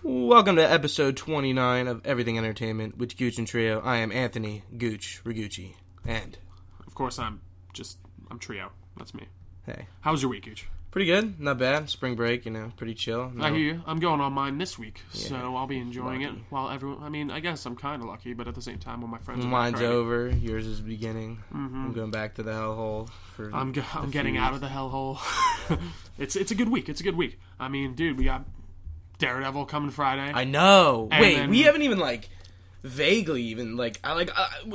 Welcome to episode 29 of Everything Entertainment with Gooch and Trio. I am Anthony Gooch Rigucci, and of course I'm Trio. That's me. Hey, how was your week, Gooch? Pretty good, not bad. Spring break, pretty chill. No. I hear you. I'm going on mine this week, so I'll be enjoying lucky. it. While everyone, I guess I'm kind of lucky, but at the same time, when my friends, mine's over, yours is beginning. Mm-hmm. I'm going back to the hellhole for. I'm getting out of the hellhole. It's a good week. It's a good week. I mean, dude, we got Daredevil coming Friday. I know. And Wait, then, we haven't even vaguely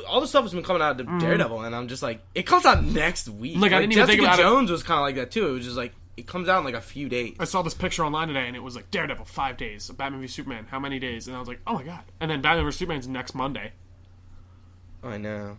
all the stuff has been coming out of Daredevil, and I'm just like, it comes out next week. I didn't even think about Jessica Jones was kind of like that too. It was just like it comes out in a few days. I saw this picture online today, and it was like Daredevil 5 days, Batman v Superman. How many days? And I was like, oh my god! And then Batman v Superman's next Monday. I know.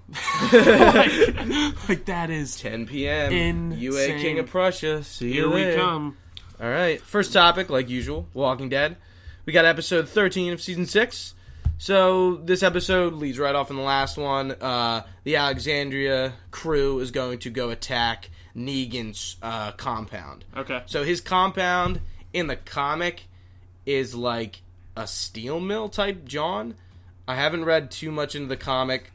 like that is 10 p.m. Insane. UA King of Prussia. See you Here later. we come. All right. First topic, like usual, Walking Dead. We got episode 13 of season 6. So this episode leads right off in the last one. The Alexandria crew is going to go attack Negan's compound. Okay. So his compound in the comic is like a steel mill type John. I haven't read too much into the comic.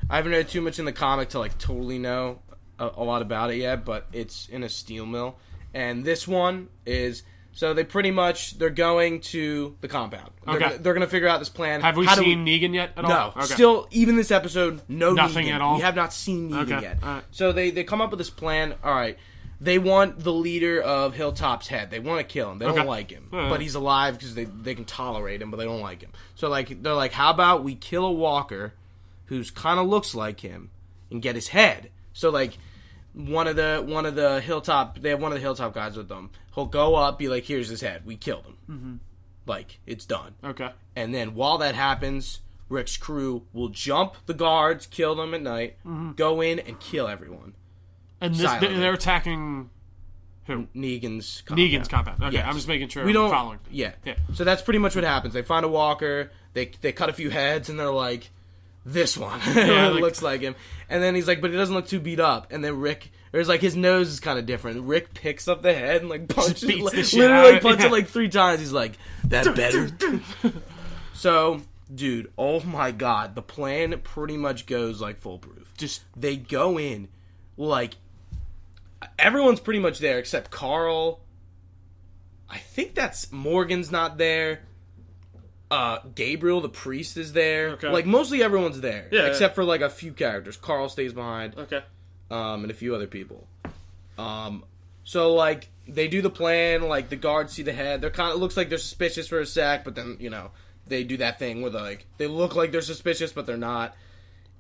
To totally know a lot about it yet, but it's in a steel mill. And this one is, so they're going to the compound. They're going to figure out this plan. Have we seen Negan yet at all? No. Okay. Still, even this episode, nothing Negan. at all? We have not seen Negan yet. All right. So they come up with this plan. All right. They want the leader of Hilltop's head. They want to kill him. They don't like him. But he's alive because they can tolerate him, but they don't like him. So they're like, how about we kill a walker who's kind of looks like him and get his head? So one of the Hilltop, they have one of the Hilltop guys with them. He'll go up, be like, here's his head. We killed him. Mm-hmm. It's done. Okay. And then while that happens, Rick's crew will jump the guards, kill them at night, go in and kill everyone. And they're attacking who? Negan's compound. Negan's compound. Okay, yes. I'm just making sure I'm following. Yeah. So that's pretty much what happens. They find a walker, they cut a few heads, and they're like, this one. Looks like him. And then he's like, but he doesn't look too beat up. And then his nose is kind of different. Rick picks up the head and punches it 3 times. He's like, that better? So, dude, oh my god. The plan pretty much goes foolproof. They go in, everyone's pretty much there except Carl. I think that's Morgan's not there. Gabriel the priest is there. Okay. Mostly everyone's there. Yeah, except for a few characters. Carl stays behind. Okay. And a few other people. So they do the plan, the guards see the head. They're looks like they're suspicious for a sec, but then, they do that thing where they look like they're suspicious, but they're not.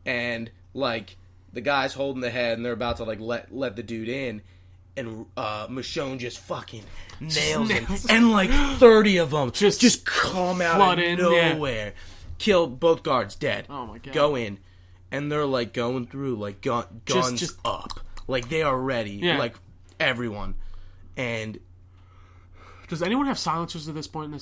And the guy's holding the head and they're about to let the dude in, and Michonne just fucking nails him, and 30 of them just come out of nowhere, kill both guards dead. Oh my god! Go in, and they're going through guns just up, they are ready, everyone. And does anyone have silencers at this point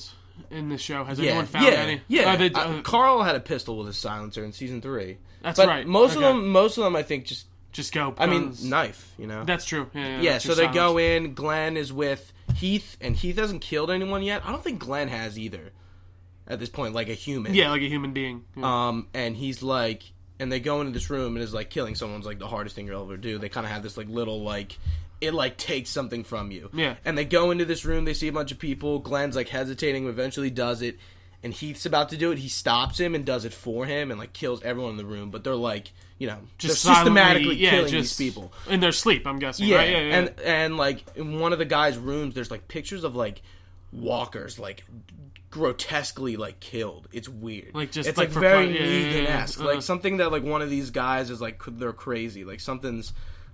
in this show? Has anyone found any? Yeah, Carl had a pistol with a silencer in season 3. That's right. Most of them, I think, just go. Guns. I mean, knife. That's true. Yeah. So they go in. Glenn is with Heath, and Heath hasn't killed anyone yet. I don't think Glenn has either. At this point, like a human. Yeah, like a human being. Yeah. And he's and they go into this room, and is killing someone's the hardest thing you'll ever do. They kind of have this little it takes something from you. Yeah. And they go into this room. They see a bunch of people. Glenn's hesitating. Eventually does it. And Heath's about to do it. He stops him and does it for him and kills everyone in the room. But they're they're systematically killing these people in their sleep. I'm guessing. Yeah. Right? Yeah. And in one of the guys' rooms, there's pictures of walkers grotesquely killed. It's weird. It's very Negan-esque. Something that one of these guys is they're crazy. Something's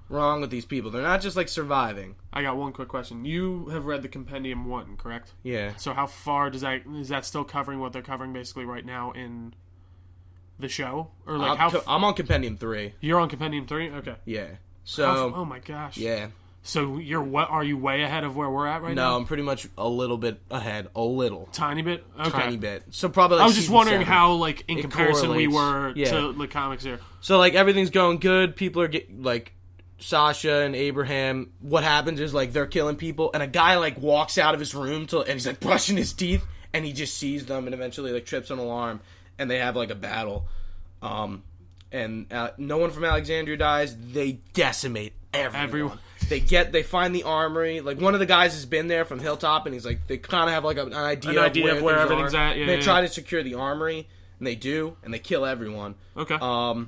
wrong with these people. They're not just surviving. I got one quick question. You have read the Compendium 1, correct? Yeah. So how far is that still covering what they're covering basically right now in the show? Or I'm on Compendium 3. You're on Compendium 3? Okay. Yeah. So oh my gosh. Yeah. So are you way ahead of where we're at right now? No, I'm pretty much a little bit ahead. A little. Tiny bit? Okay. Tiny bit. So probably I was just wondering 7. how in comparison we were yeah. to the comics here. So everything's going good. People are Sasha and Abraham, what happens is they're killing people, and a guy walks out of his room and he's brushing his teeth, and he just sees them, and eventually like trips an alarm, and they have like a battle. And no one from Alexandria dies. They decimate everyone. They find the armory. Like, one of the guys has been there from Hilltop, and he's like, they kind of have like an idea of where everything's at. Yeah, they try to secure the armory, and they do, and they kill everyone. Okay. No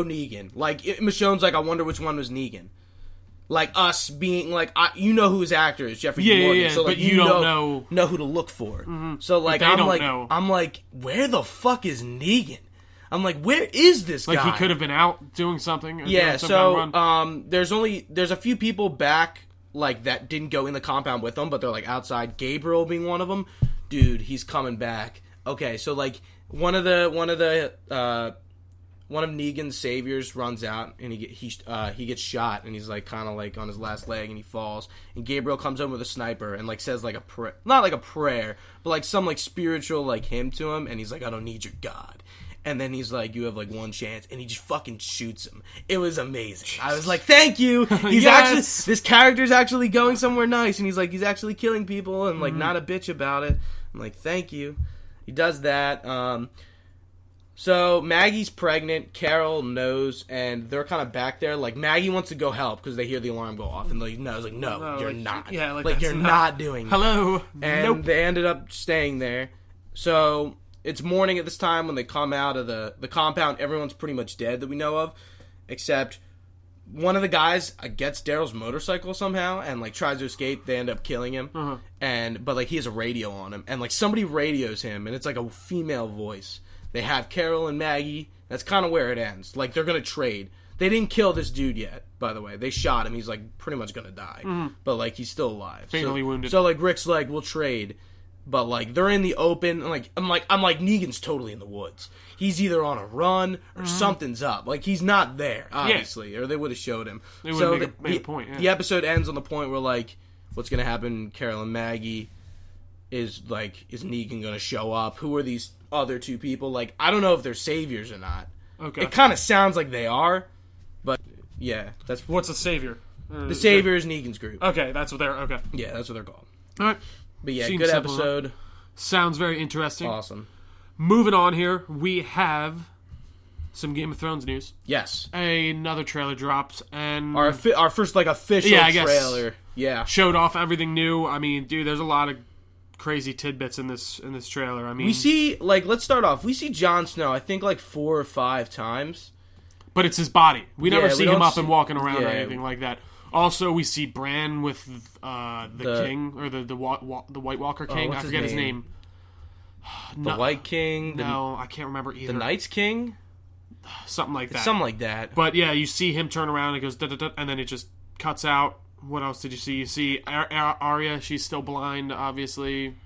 Negan. Like, Michonne's like, I wonder which one was Negan. Like, us being like, you know who his actor is, Jeffrey D. Morgan. Yeah, so like, but you don't know who to look for. Mm-hmm. So like, I'm like, where the fuck is Negan? I'm like, where is this guy? Like, he could have been out doing something. Yeah, so there's a few people back like that didn't go in the compound with them, but they're like outside. Gabriel being one of them. Dude, he's coming back. Okay, so like one of Negan's saviors runs out, and he gets shot, and he's like kind of like on his last leg, and he falls. And Gabriel comes in with a sniper and like says like a prayer, not like a prayer, but like some like spiritual like hymn to him, and he's like, I don't need your God. And then he's like, you have like one chance, and he just fucking shoots him. It was amazing. I was like, thank you. He's this character's actually going somewhere nice, and he's actually killing people and like not a bitch about it. I'm like, thank you. He does that. So Maggie's pregnant. Carol knows, and they're kind of back there. Like, Maggie wants to go help because they hear the alarm go off, and like, no, you're not. Yeah, like you're not doing. Hello. And they ended up staying there. So it's morning at this time when they come out of the compound. Everyone's pretty much dead that we know of, except one of the guys gets Daryl's motorcycle somehow and like tries to escape. They end up killing him, but like he has a radio on him, and like somebody radios him, and it's like a female voice. They have Carol and Maggie. That's kind of where it ends. Like, they're gonna trade. They didn't kill this dude yet, by the way. They shot him. He's like pretty much gonna die, but like he's still alive, fatally wounded. So like Rick's like, we'll trade. But, like, they're in the open, and, like, I'm like, Negan's totally in the woods. He's either on a run, or something's up. Like, he's not there, obviously, or they would have showed him. They would have made a point, yeah. The episode ends on the point where, like, what's going to happen, Carol and Maggie, is Negan going to show up? Who are these other two people? Like, I don't know if they're saviors or not. Okay. It kind of sounds like they are, but, yeah. What's a savior? The savior is Negan's group. Okay, that's what they're, okay. Yeah, that's what they're called. All right. But yeah, good episode. Sounds very interesting. Awesome. Moving on here, we have some Game of Thrones news. Yes. Another trailer drops, and our first like official trailer. Yeah. Showed off everything new. I mean, dude, there's a lot of crazy tidbits in this trailer. I mean, we see, like, let's start off. We see Jon Snow, I think, like 4 or 5 times. But it's his body. We never see him up and walking around or anything like that. Also, we see Bran with the king, or the White Walker King. I forget his name. The White King? No, I can't remember either. The Night's King? Something like that. It's something like that. But yeah, you see him turn around and it goes da-da-da, and then it just cuts out. What else did you see? You see Arya, she's still blind, obviously.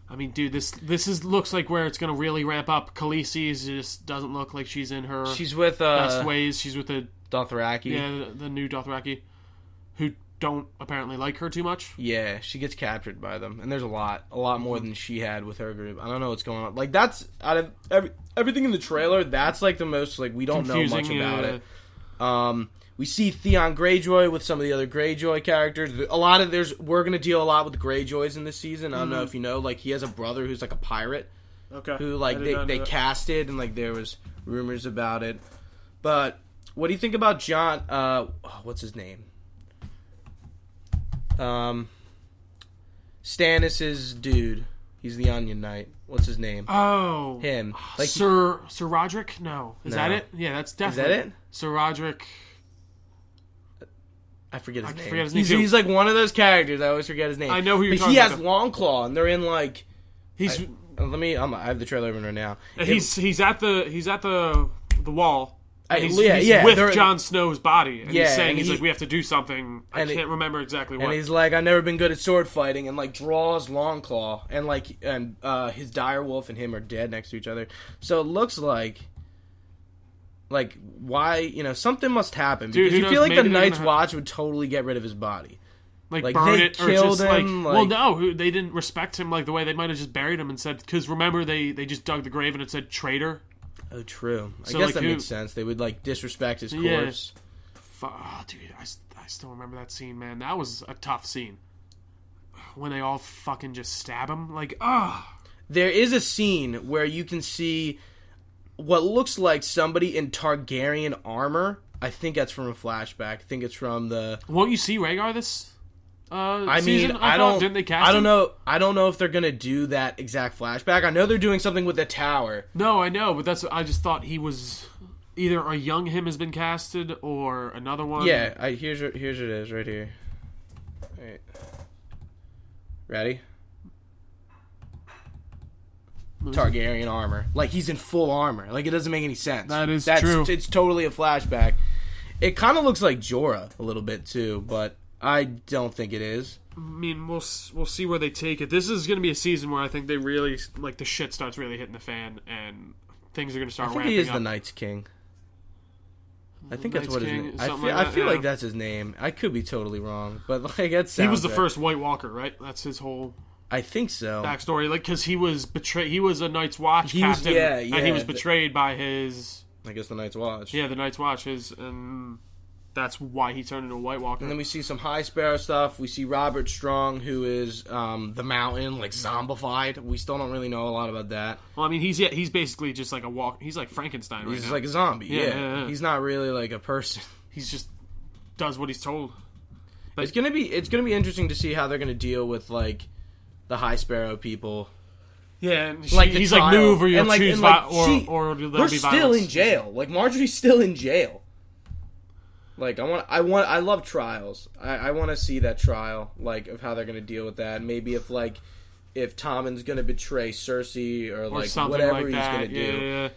I mean, dude, this looks like where it's going to really ramp up. Khaleesi just doesn't look like she's in her best ways. She's with the Dothraki. Yeah, the new Dothraki, who don't apparently like her too much. Yeah, she gets captured by them, and there's a lot more than she had with her group. I don't know what's going on. Like, that's out of everything in the trailer. That's like the most like we don't know much about it. We see Theon Greyjoy with some of the other Greyjoy characters. We're gonna deal a lot with the Greyjoys in this season. I don't know if you know. Like, he has a brother who's like a pirate. Okay. Who like they casted, and like there was rumors about it. But what do you think about John? What's his name? Stannis's dude. He's the Onion Knight. What's his name? Oh, him. Like Sir Roderick? No, is that it? Yeah, that's definitely. Is that it? Sir Roderick. I forget his name. He's like one of those characters. I always forget his name. I know who you're talking about. He has Longclaw, and they're in like. I have the trailer open right now. He's at the wall. He's with Jon Snow's body, and he's saying he's like, we have to do something. I can't remember exactly what. And he's like, I've never been good at sword fighting, and like draws Longclaw, and his direwolf and him are dead next to each other. So it looks like why something must happen, because you feel like the Night's Watch would totally get rid of his body. Like burn it, or just him, well, no, they didn't respect him like the way they might have just buried him and said, because remember they just dug the grave and it said traitor. Oh, true. I guess that makes sense. They would like disrespect his corpse. Oh, dude, I still remember that scene, man. That was a tough scene. when they all fucking just stab him. Like, ah. There is a scene where you can see what looks like somebody in Targaryen armor. I think that's from a flashback. I think it's from the... Won't you see Rhaegar this I season? mean, I don't... Didn't they cast I don't him? know. I don't know if they're going to do that exact flashback. I know they're doing something with the tower. No, I know, but I just thought he was... Either a young him has been casted, or another one. Yeah, here's what it is right here. All right. Ready? Targaryen armor. Like, he's in full armor. Like, it doesn't make any sense. That's true. It's totally a flashback. It kind of looks like Jorah a little bit, too, but I don't think it is. I mean, we'll see where they take it. This is going to be a season where I think they really... Like, the shit starts really hitting the fan, and things are going to start ramping up. I think he is the Night's King. I think that's what his name is. I feel like that's his name. I could be totally wrong, but like that sounds. He was the first White Walker, right? That's his whole. I think so. Backstory, like, because he was betrayed. He was a Night's Watch captain, and he was betrayed by his. I guess the Night's Watch. Yeah, the Night's Watch and that's why he turned into a White Walker. And then we see some High Sparrow stuff. We see Robert Strong, who is the Mountain, like zombified. We still don't really know a lot about that. Well, I mean, he's basically just like a walk. He's like Frankenstein. He's like a zombie. Yeah. He's not really like a person. He's just does what he's told. But it's gonna be interesting to see how they're gonna deal with like the High Sparrow people. Yeah, and like he's like move or you'll choose or they're still in jail. Like Marjorie's still in jail. Like I love trials. I want to see that trial, like of how they're gonna deal with that. Maybe if Tommen's gonna betray Cersei or like whatever like he's gonna do. Yeah.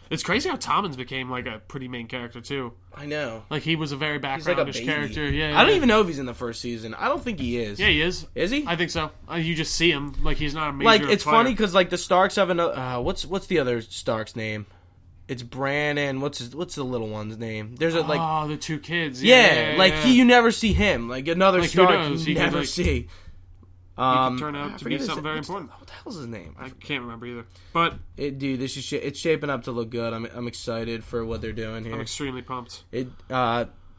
It's crazy how Tommen's became like a pretty main character too. I know. Like he was a very backgroundish character. Yeah. I don't even know if he's in the first season. I don't think he is. Yeah, he is. Is he? I think so. You just see him like he's not a major. Like it's player. funny because like the Starks have another. What's the other Stark's name? It's Bran and what's the little one's name? There's a like the two kids. You never see him. Like another like, Stark you never see. He could turn out to be something very important. What the hell's his name? I can't remember either. But dude, it's shaping up to look good. I'm excited for what they're doing here. I'm extremely pumped.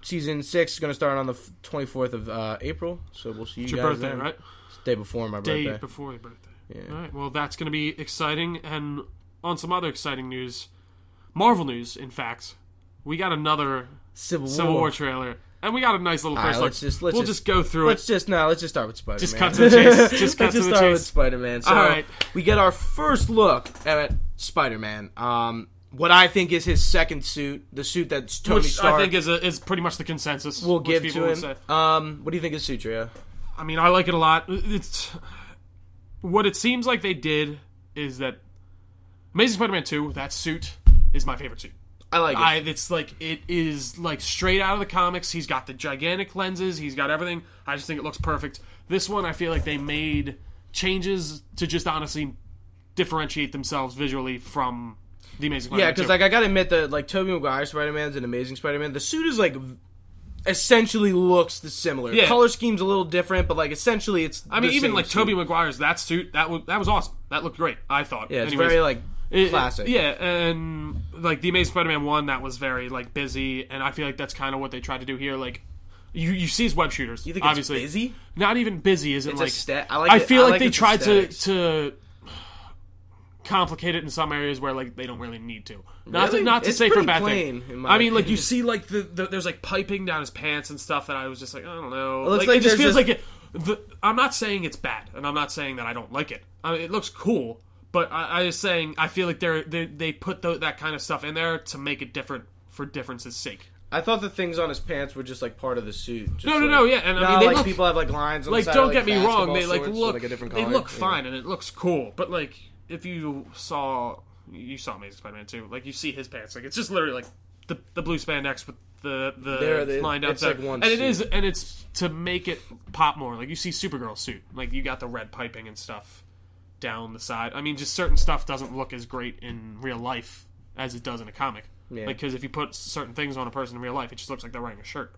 Season 6 is going to start on the 24th of April, so we'll see you it's guys your birthday, then. Right? It's the day before my birthday. Day before your birthday. Yeah. All right. Well, that's going to be exciting. And on some other exciting news, Marvel news, in fact, we got another Civil War trailer. And we got a nice little first look. We'll just go through it. Let's just start with Spider-Man. Just cut to the chase. Just cut to the chase. Start with Spider-Man. So all right. We get our first look at Spider-Man. What I think is his second suit, the suit that Tony Stark. I think is pretty much the consensus. We'll give to him. What do you think of the suit, Trio? I mean, I like it a lot. It's what it seems like they did is that Amazing Spider-Man 2, that suit is my favorite suit. I like it. It's like it is like straight out of the comics. He's got the gigantic lenses. He's got everything. I just think it looks perfect. This one, I feel like they made changes to just honestly differentiate themselves visually from the Amazing Spider-Man. Yeah, because like I gotta admit that like Tobey Maguire's Spider-Man's an Amazing Spider-Man. The suit is like essentially looks similar. Yeah. Color scheme's a little different, but like essentially it's. I mean, even like suit. Tobey Maguire's that suit that was awesome. That looked great. I thought. Yeah, it's very like. Classic. Yeah, and like the Amazing Spider-Man 1, that was very like busy, and I feel like that's kind of what they tried to do here. Like, you see his web shooters. You think obviously. It's busy? Not even busy, isn't like. I feel like they tried to complicate it in some areas where like they don't really need to. Not to say for a bad thing. I mean, like you see like there's like piping down his pants and stuff that I was just like I don't know. Well, like, it just feels like it. I'm not saying it's bad, and I'm not saying that I don't like it. I mean, it looks cool. But I was saying, I feel like they put that kind of stuff in there to make it different for difference's sake. I thought the things on his pants were just like part of the suit. Just No, yeah, and I mean, they look, people have like lines on like the side don't of, get me wrong, they like look, look, like a different they color. look fine and it looks cool. But like if you saw Amazing Spider-Man 2, like you see his pants, like it's just literally like the blue spandex with the line down like one and suit. it's to make it pop more. Like you see Supergirl's suit, like you got the red piping and stuff down the side. I mean, just certain stuff doesn't look as great in real life as it does in a comic. Yeah. Like, because if you put certain things on a person in real life, it just looks like they're wearing a shirt.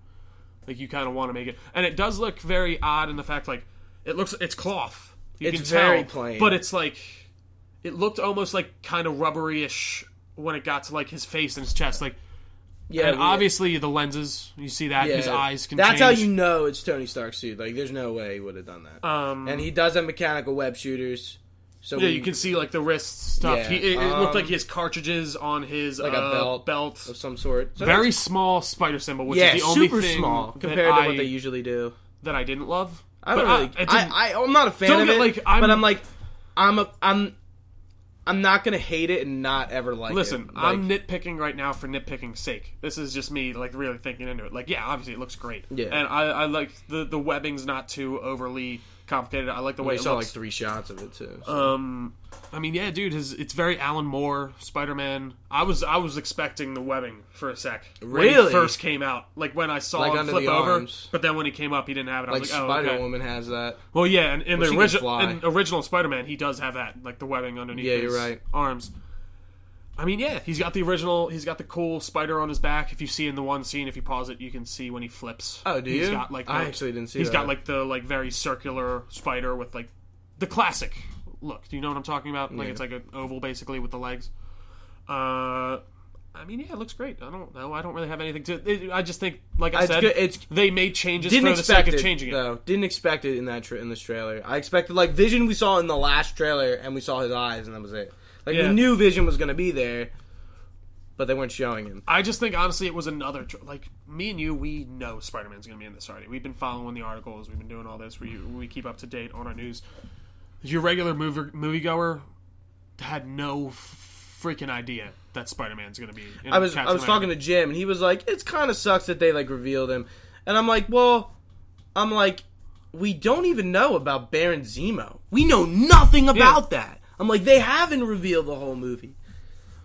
Like, you kind of want to make it... And it does look very odd in the fact, like, it's cloth. You can tell, very plain. But it's like... It looked almost like kind of rubbery-ish when it got to, like, his face and his chest. Like, Yeah, and obviously the lenses, you see that his eyes can That's change. how you know it's Tony Stark's suit. Like, there's no way he would have done that. And he does have mechanical web shooters. So yeah, you can see like the wrist stuff. Yeah, It looked like he has cartridges on his like a belt of some sort. So very small spider symbol, which is the only super thing small compared to what they usually do. That I didn't love. I'm not a fan of it. I'm not gonna hate it and not ever like it. Listen, I'm nitpicking right now for nitpicking's sake. This is just me like really thinking into it. Like, yeah, obviously it looks great. Yeah, and I like the webbing's not too overly complicated. I like the way it saw looks. Like 3 shots of it too. So. I mean, yeah, dude, it's very Alan Moore Spider-Man. I was expecting the webbing for a sec. Really? When he first came out, like when I saw him flip over, arms. but then when he came up, he didn't have it. I was like, oh, Spider-Woman has that. Well, yeah, and in the original Spider-Man, he does have that, like the webbing underneath his arms. I mean, yeah, he's got the cool spider on his back. If you see in the one scene, if you pause it, you can see when he flips. Oh, do you? He's got, like, I actually didn't see He's that. got like the very circular spider with like the classic look. Do you know what I'm talking about? Like it's like an oval basically with the legs. I mean, yeah, it looks great. I don't know. I don't really have anything to. I just think, like I said, they made changes for the sake of changing it. No, didn't expect it in this trailer. I expected like Vision we saw in the last trailer, and we saw his eyes, and that was it. Like we knew Vision was going to be there, but they weren't showing him. I just think honestly, it was another like me and you. We know Spider-Man's going to be in this already. We've been following the articles. We've been doing all this. We keep up to date on our news. Your regular moviegoer had no freaking idea that Spider-Man's going to be in I was talking to Jim, and he was like, "It's kind of sucks that they like revealed him," and I'm like, we don't even know about Baron Zemo. We know nothing about that. I'm like, they haven't revealed the whole movie.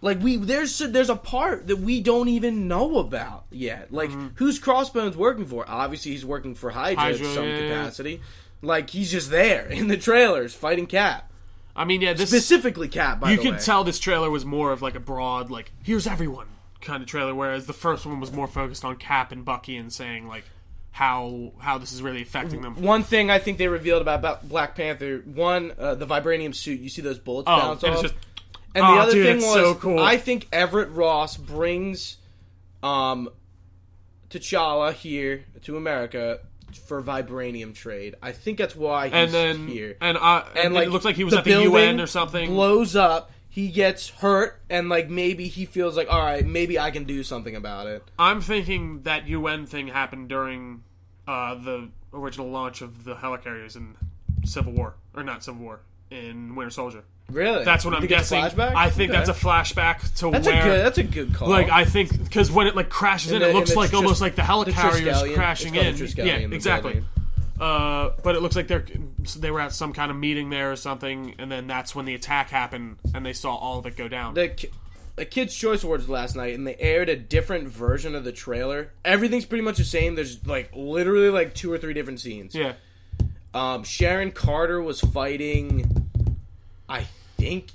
Like there's a part that we don't even know about yet. Like who's Crossbones working for? Obviously, he's working for Hydra in some capacity. Like he's just there in the trailers fighting Cap. I mean, yeah, this specifically Cap. By the way, you could tell this trailer was more of like a broad, like here's everyone kind of trailer, whereas the first one was more focused on Cap and Bucky and saying like how this is really affecting them. One thing I think they revealed about Black Panther, the vibranium suit. You see those bullets bounce off. And the other thing was, so cool. I think Everett Ross brings T'Challa here to America for vibranium trade. I think that's why he's here. And like, it looks like he was at the UN or something. Blows up. He gets hurt, and like maybe he feels like, all right, maybe I can do something about it. I'm thinking that UN thing happened during the original launch of the helicarriers in Civil War, or not Civil War, in Winter Soldier. Really? That's what I'm guessing. I think that's a flashback to that's a good call. Like I think because when it like crashes in, it looks like almost like the helicarriers crashing in. Yeah, exactly. But it looks like they were at some kind of meeting there or something, and then that's when the attack happened, and they saw all of it go down. The Kids' Choice Awards last night, and they aired a different version of the trailer. Everything's pretty much the same. There's like literally like 2 or 3 different scenes. Yeah. Sharon Carter was fighting, I think,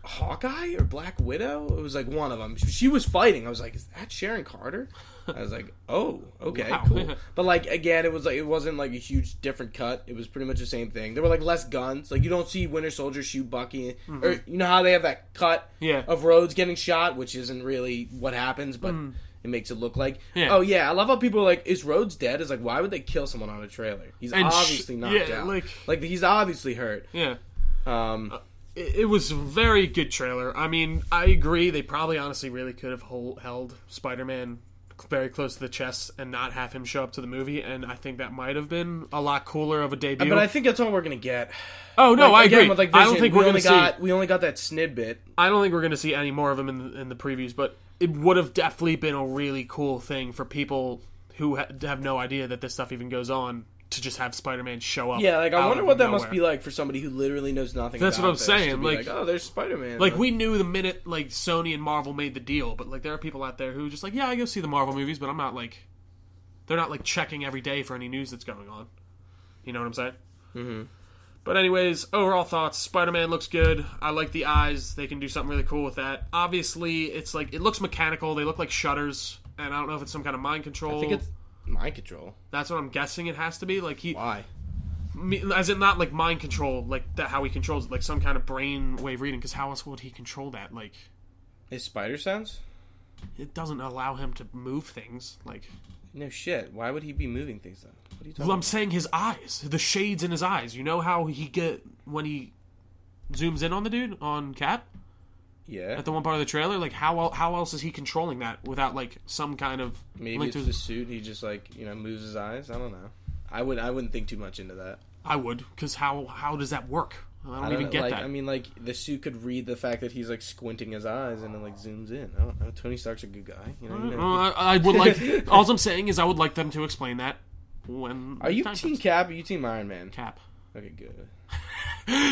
Hawkeye or Black Widow. It was like one of them. She was fighting. I was like, is that Sharon Carter? I was like, oh, okay, wow. Cool. But like again, it wasn't like a huge different cut. It was pretty much the same thing. There were like less guns. Like you don't see Winter Soldier shoot Bucky, or you know how they have that cut of Rhodes getting shot, which isn't really what happens, but it makes it look like. Yeah. Oh yeah, I love how people are like, is Rhodes dead? It's like, why would they kill someone on a trailer? He's obviously knocked out. Like he's obviously hurt. Yeah. It was a very good trailer. I mean, I agree. They probably honestly really could have held Spider-Man very close to the chest and not have him show up to the movie, and I think that might have been a lot cooler of a debut. But I think that's all we're gonna get. Oh no, I agree. With, like, Vision, I don't think we're gonna see. We only got that snidbit. I don't think we're gonna see any more of him in the previews, but it would have definitely been a really cool thing for people who have no idea that this stuff even goes on to just have Spider-Man show up. Yeah, like I wonder what that must be like for somebody who literally knows nothing. That's about what I'm saying. Like, oh, there's Spider-Man. Like we knew the minute like Sony and Marvel made the deal, but like there are people out there who are just like, yeah, I go see the Marvel movies, but I'm not like, they're not like checking every day for any news that's going on. You know what I'm saying? Mm-hmm. But anyways, overall thoughts: Spider-Man looks good. I like the eyes. They can do something really cool with that. Obviously, it's like it looks mechanical. They look like shutters, and I don't know if it's some kind of mind control. I think it's mind control. That's what I'm guessing it has to be. Like why? As in not like mind control, like that how he controls it, like some kind of brain wave reading. Because how else would he control that? Like his spider sense. it doesn't allow him to move things. Like, no shit. Why would he be moving things though? What are you talking well, I'm about? saying his eyes, the shades in his eyes. You know how when he zooms in on the dude on Cap Yeah. at the one part of the trailer? Like, how else is he controlling that without like some kind of Maybe link it's to the suit. He just like moves his eyes. I don't know. I wouldn't think too much into that. I would, because how does that work? I don't even know, get like, that. I mean, like the suit could read the fact that he's like squinting his eyes and then like zooms in. I don't know. Tony Stark's a good guy. You know. I would like. All I'm saying is I would like them to explain that when. Are you time Team comes. Cap or you Team Iron Man? Cap? Okay, good.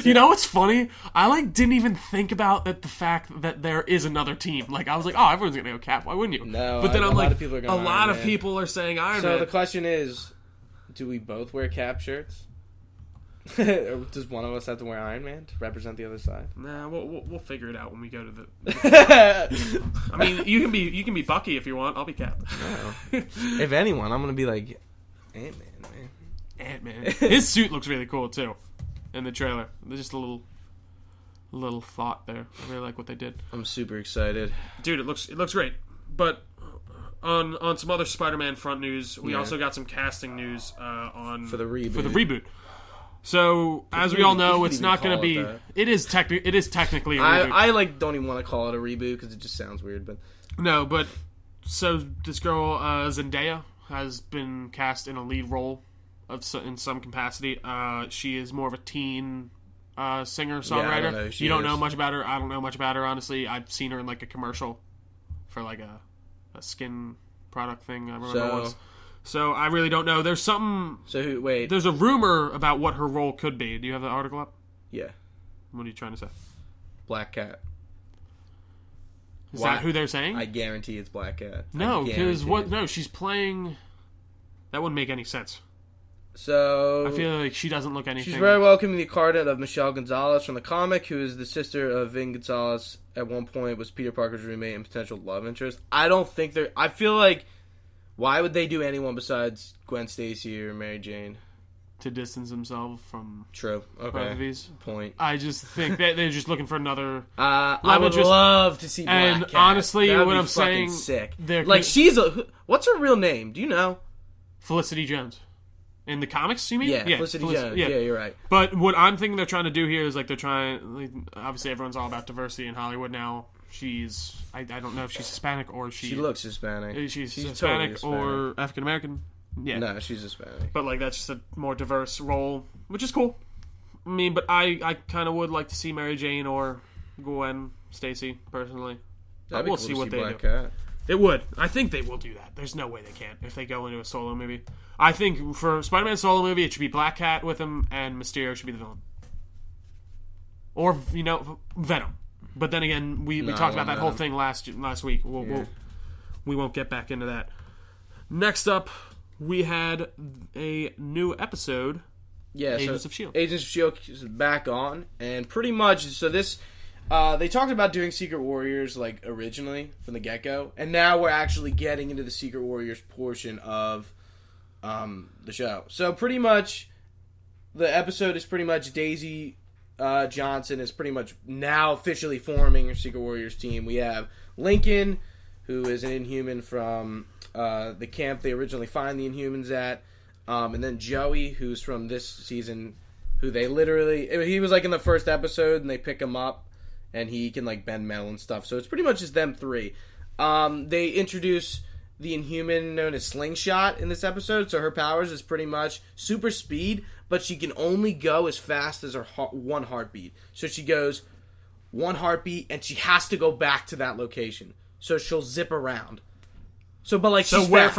You know what's funny? I like didn't even think about the fact that there is another team. Like I was like, oh, everyone's gonna go Cap. Why wouldn't you? No, but then a I'm lot like, of people are going a lot Iron of Man. people are saying Iron So Man. the question is, do we both wear Cap shirts? Or does one of us have to wear Iron Man to represent the other side? Nah, we'll figure it out when we go to the. I mean, you can be Bucky if you want. I'll be Cap. If anyone, I'm gonna be like Ant-Man, man. Ant-Man. His suit looks really cool too, in the trailer. There's just a little thought there. I really like what they did. I'm super excited. Dude, it looks great. But on some other Spider-Man front news, we also got some casting news For the reboot. For the reboot. So, as we all know, it's not going to be. that. It is technically a reboot. I like don't even want to call it a reboot because it just sounds weird. But No, but so this girl Zendaya has been cast in a lead role in some capacity. She is more of a teen singer songwriter. I don't know who she you don't is. know much about her. I don't know much about her, honestly. I've seen her in like a commercial for like a skin product thing. I remember once. So I really don't know. There's something. So wait. There's a rumor about what her role could be. Do you have the article up? Yeah. What are you trying to say? Black Cat. Is that who they're saying? I guarantee it's Black Cat. No, because what? No, she's playing. That wouldn't make any sense. So I feel like she doesn't look anything. she's very welcoming the incarnate of Michelle Gonzalez from the comic, who is the sister of Vin Gonzalez. At one point, was Peter Parker's roommate and potential love interest. I don't think they're. I feel like. Why would they do anyone besides Gwen Stacy or Mary Jane? To distance themselves from True. both Okay. of these. Point. I just think they're just looking for another. I would love to see Black and Cat. honestly, That'd what be I'm fucking saying, sick. they're Like she's a. What's her real name? Do you know? Felicity Jones. In the comics, you mean? Yeah, Felicity Jones. Yeah, you're right. But what I'm thinking they're trying to do here is like they're trying. Like, obviously, everyone's all about diversity in Hollywood now. She's. I don't know if she's Hispanic or She looks Hispanic. She's totally Hispanic or African American. Yeah. No, she's Hispanic. But like that's just a more diverse role, which is cool. I mean, but I kind of would like to see Mary Jane or Gwen Stacy personally. That'd be We'll cool see to what they Black do. Cat. It would. I think they will do that. There's no way they can't if they go into a solo movie. I think for Spider-Man solo movie, it should be Black Cat with him, and Mysterio should be the villain, or Venom. But then again, we talked about that whole thing last week. We won't get back into that. Next up, we had a new episode. Yeah, Agents of S.H.I.E.L.D. Agents of S.H.I.E.L.D. is back on, and pretty much, so this, they talked about doing Secret Warriors, like, originally, from the get-go, and now we're actually getting into the Secret Warriors portion of the show. So pretty much, the episode is pretty much Daisy Johnson is pretty much now officially forming her Secret Warriors team. We have Lincoln, who is an Inhuman from the camp they originally find the Inhumans at. And then Joey, who's from this season, who they literally... He was, like, in the first episode, and they pick him up, and he can, like, bend metal and stuff. So it's pretty much just them three. They introduce the Inhuman known as Slingshot in this episode, so her powers is pretty much super speed, but she can only go as fast as her one heartbeat. So she goes one heartbeat, and she has to go back to that location. So she'll zip around. So, but like, she's fast.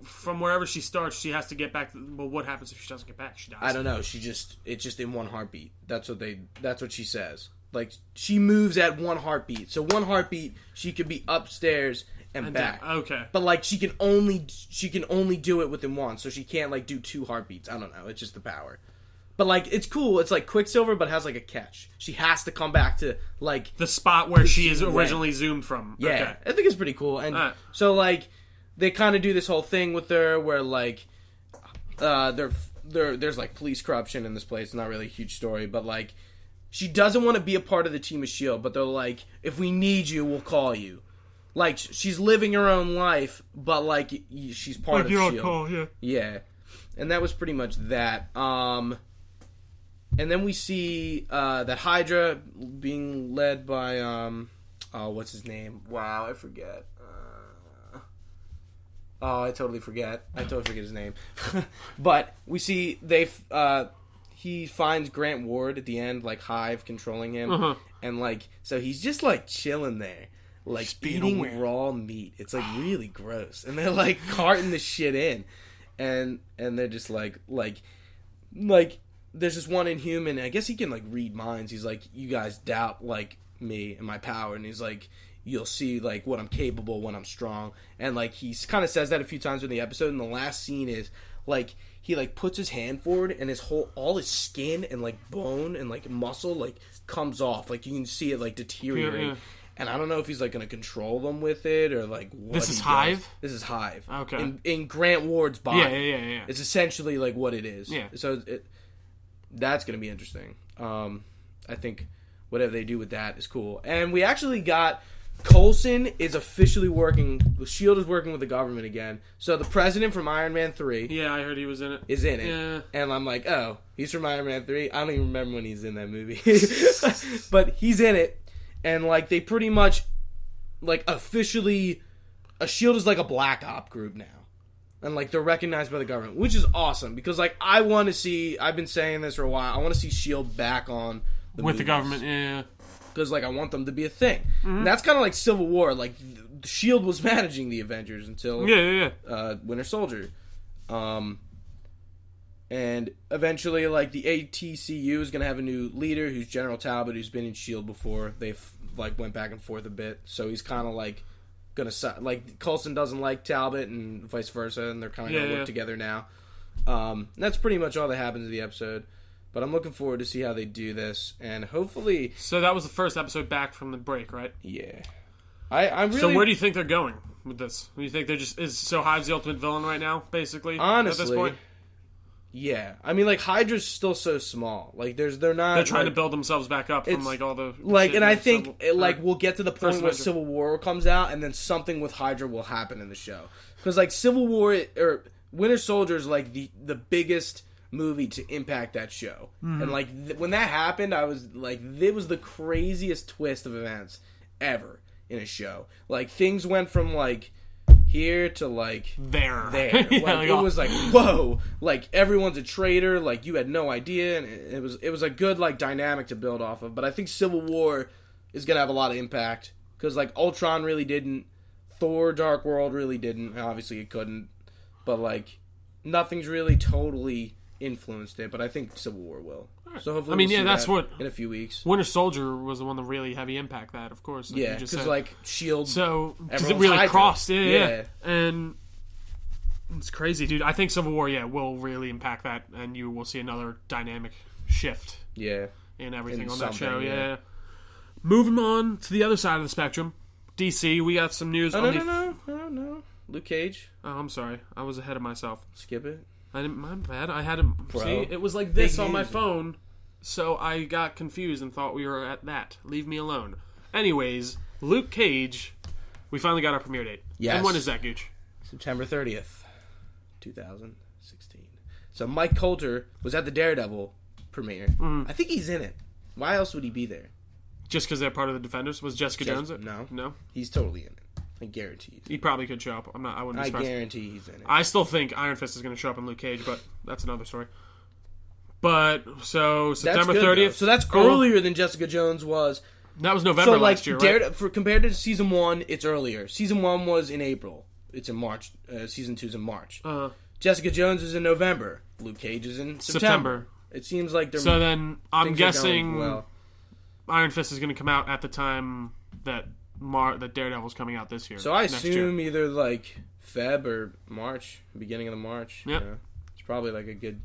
From wherever she starts, she has to get back. Well, what happens if she doesn't get back? She dies. I don't know. It's just in one heartbeat. That's what she says. Like, she moves at one heartbeat. So one heartbeat, she could be upstairs and back. Okay. But like, she can only do it within one. So she can't like do two heartbeats. I don't know. It's just the power. But like, it's cool. It's like Quicksilver, but it has like a catch. She has to come back to like the spot where she is originally zoomed from. Yeah, okay. I think it's pretty cool. And so like, they kind of do this whole thing with her where like, there's like police corruption in this place. It's not really a huge story, but like, she doesn't want to be a part of the team of S.H.I.E.L.D., but they're like, if we need you, we'll call you. Like, she's living her own life, but, like, she's part of S.H.I.E.L.D. Call, yeah. Yeah. And that was pretty much that. And then we see that Hydra being led by, what's his name? Wow, I forget. I totally forget. I totally forget his name. But we see he finds Grant Ward at the end, like Hive controlling him. Uh-huh. And, like, so he's just, like, chilling there. Like, eating raw meat. It's, like, really gross. And they're, like, carting the shit in. And they're just, like, there's this one Inhuman. I guess he can, like, read minds. He's like, you guys doubt, like, me and my power. And he's like, you'll see, like, what I'm capable when I'm strong. And, like, he kind of says that a few times in the episode. And the last scene is, like, he, like, puts his hand forward and all his skin and, like, bone and, like, muscle, like, comes off. Like, you can see it, like, deteriorate. Yeah. And I don't know if he's, like, going to control them with it or, like, what This is Hive? This is Hive. Okay. In Grant Ward's body. Yeah. It's essentially, like, what it is. Yeah. So that's going to be interesting. I think whatever they do with that is cool. And we actually got... Coulson is officially working... The S.H.I.E.L.D. is working with the government again. So the president from Iron Man 3... Yeah, I heard he was in it. Is in it. Yeah. And I'm like, oh, he's from Iron Man 3? I don't even remember when he's in that movie. But he's in it. And, like, they pretty much, like, officially... S.H.I.E.L.D. is like a black op group now. And, like, they're recognized by the government. Which is awesome. Because, like, I want to see... I've been saying this for a while. I want to see S.H.I.E.L.D. back on the with movies. The government, yeah. Because, like, I want them to be a thing. Mm-hmm. And that's kind of like Civil War. Like, S.H.I.E.L.D. was managing the Avengers until Winter Soldier. And eventually, like, the ATCU is going to have a new leader who's General Talbot, who's been in S.H.I.E.L.D. before. They've, like, went back and forth a bit. So he's kind of, like, going to... Like, Coulson doesn't like Talbot and vice versa, and they're kind of going to work together now. That's pretty much all that happens in the episode. But I'm looking forward to see how they do this, and hopefully... So that was the first episode back from the break, right? Yeah. I'm really... So where do you think they're going with this? Do you think they're just... So Hive's the ultimate villain right now, basically? Honestly, at this point? Yeah. I mean, like, Hydra's still so small. Like, they're not... They're trying to build themselves back up from, like, all the... Like, and I think, we'll get to the point where Civil War comes out, and then something with Hydra will happen in the show. Because, like, Civil War... Or Winter Soldier is, like, the biggest... movie to impact that show. Mm-hmm. And, like, when that happened, I was, like, it was the craziest twist of events ever in a show. Like, things went from, like, here to, like... There. Like, it was, like, whoa! Like, everyone's a traitor, like, you had no idea, and it was a good, like, dynamic to build off of. But I think Civil War is gonna have a lot of impact. Because, like, Ultron really didn't. Thor Dark World really didn't. Obviously, it couldn't. But, like, nothing's really totally... influenced it, but I think Civil War will. Right. So hopefully, we'll see that's that what in a few weeks. Winter Soldier was the one that really heavy impact that, of course. Like because like S.H.I.E.L.D. So because it really crossed, yeah, and it's crazy, dude. I think Civil War, will really impact that, and you will see another dynamic shift, in everything on that show, yeah. Moving on to the other side of the spectrum, DC. We got some news. No. Luke Cage. Oh, I'm sorry, I was ahead of myself. Skip it. My bad. I had him. See, it was like this on my phone, so I got confused and thought we were at that. Leave me alone. Anyways, Luke Cage. We finally got our premiere date. Yes. And when is that, Gooch? September 30th, 2016. So Mike Coulter was at the Daredevil premiere. Mm. I think he's in it. Why else would he be there? Just because they're part of the Defenders? Was Jessica Jones it? No. He's totally in it. I guarantee. He probably could show up. I wouldn't be surprised. I guarantee he's in it. I still think Iron Fist is going to show up in Luke Cage, but that's another story. But, so, September 30th. Though. So that's earlier than Jessica Jones was. That was November last year, right? Compared to Season 1, it's earlier. Season 1 was in April. It's in March. Season 2 is in March. Jessica Jones is in November. Luke Cage is in September. It seems like they're... So then, I'm guessing Iron Fist is going to come out at the time that... that Daredevil's coming out this year. So I assume either like Feb or March, beginning of the March. Yeah, it's probably like a good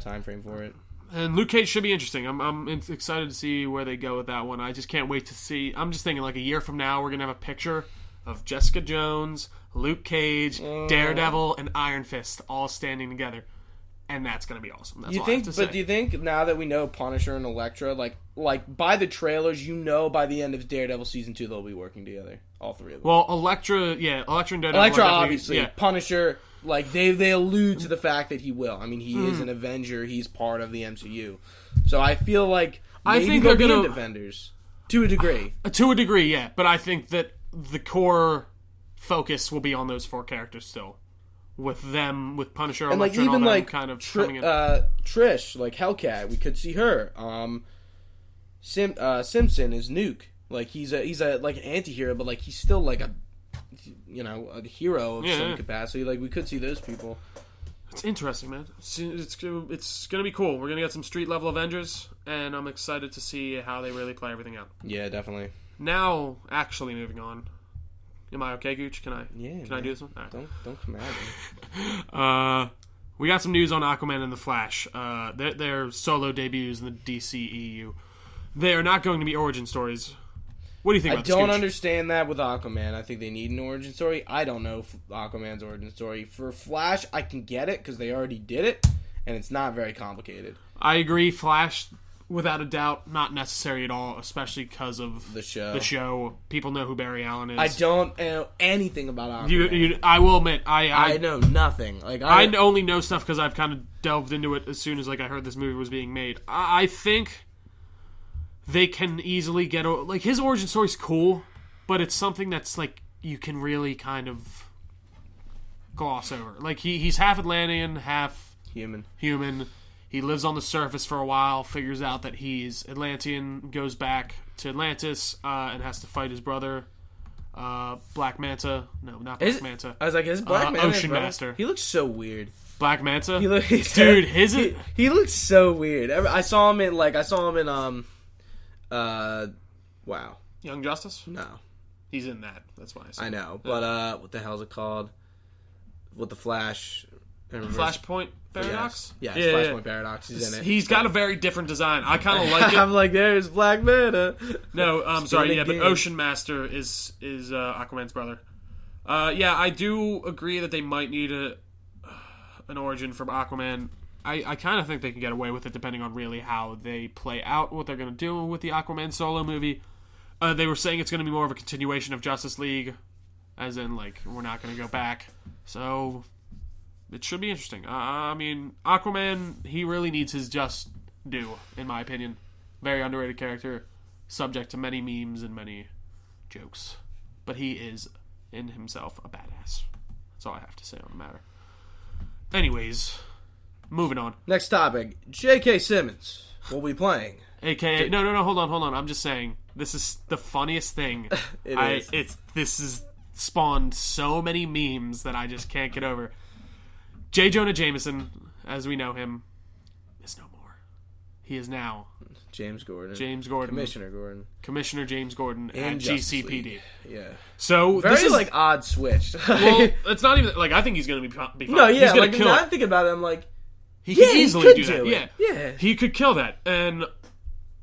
time frame for it. And Luke Cage should be interesting. I'm excited to see where they go with that one. I just can't wait to see. I'm just thinking like a year from now, we're gonna have a picture of Jessica Jones, Luke Cage, Daredevil, and Iron Fist all standing together. and that's going to be awesome. That's you all think? I have to say. But do you think now that we know Punisher and Elektra, like by the trailers, by the end of Daredevil season 2 they'll be working together, all three of them. Well, Elektra and Daredevil. Elektra, obviously. Punisher, like they allude to the fact that he will. I mean, he is an Avenger. He's part of the MCU. So I feel like maybe I think they'll they're be going in Defenders to a degree. To a degree, yeah. But I think that the core focus will be on those 4 characters still. With Punisher, and Elektra, even and all them like kind of coming in. Trish, like Hellcat, we could see her. Simpson is Nuke. Like he's a like an anti-hero, but like he's still like a hero of some capacity. Like we could see those people. It's interesting, man. It's gonna be cool. We're gonna get some street level Avengers, and I'm excited to see how they really play everything out. Yeah, definitely. Now, actually moving on. Am I okay, Gooch? Can I do this one? All right. Don't come at me. We got some news on Aquaman and the Flash. Their solo debuts in the DCEU. They are not going to be origin stories. What do you think about this, I don't Gooch? understand that with Aquaman. I think they need an origin story. I don't know Aquaman's origin story. For Flash, I can get it because they already did it, and it's not very complicated. I agree. Flash, without a doubt, not necessary at all, especially because of the show. People know who Barry Allen is. I don't know anything about Aquaman. I will admit, I know nothing. Like I only know stuff because I've kind of delved into it as soon as I heard this movie was being made. I think they can easily get his origin story's cool, but it's something that's you can really kind of gloss over. Like he's half Atlantean, half human. He lives on the surface for a while, figures out that he's Atlantean, goes back to Atlantis, and has to fight his brother, Black Manta. No, not Black Manta. I was like, is Black Manta Ocean Master. He looks so weird. Black Manta? Dude, he looks so weird. I saw him in wow. Young Justice? No. He's in that. That's why I said I know, but what the hell is it called? With the Flash. Flashpoint Paradox? Yes, Flashpoint Paradox. He's in it. He's got a very different design. I kind of like it. I'm like, there's Black Manta. No, I'm sorry. Yeah, but Ocean Master is Aquaman's brother. Yeah, I do agree that they might need an origin for Aquaman. I kind of think they can get away with it depending on really how they play out what they're going to do with the Aquaman solo movie. They were saying it's going to be more of a continuation of Justice League, as in, we're not going to go back. So it should be interesting. I mean, Aquaman, he really needs his just due, in my opinion. Very underrated character, subject to many memes and many jokes. But he is, in himself, a badass. That's all I have to say on the matter. Anyways, moving on. Next topic. J.K. Simmons will be playing. AKA... No, hold on. I'm just saying, this is the funniest thing. This has spawned so many memes that I just can't get over. J. Jonah Jameson, as we know him, is no more. He is now James Gordon. Commissioner James Gordon at GCPD. League. Yeah. So very this is odd switch. Well, it's not even I think he's going to be fine. No, yeah. He's going to kill I'm thinking about it. I'm like, he could easily do that. It. Yeah. He could kill that, and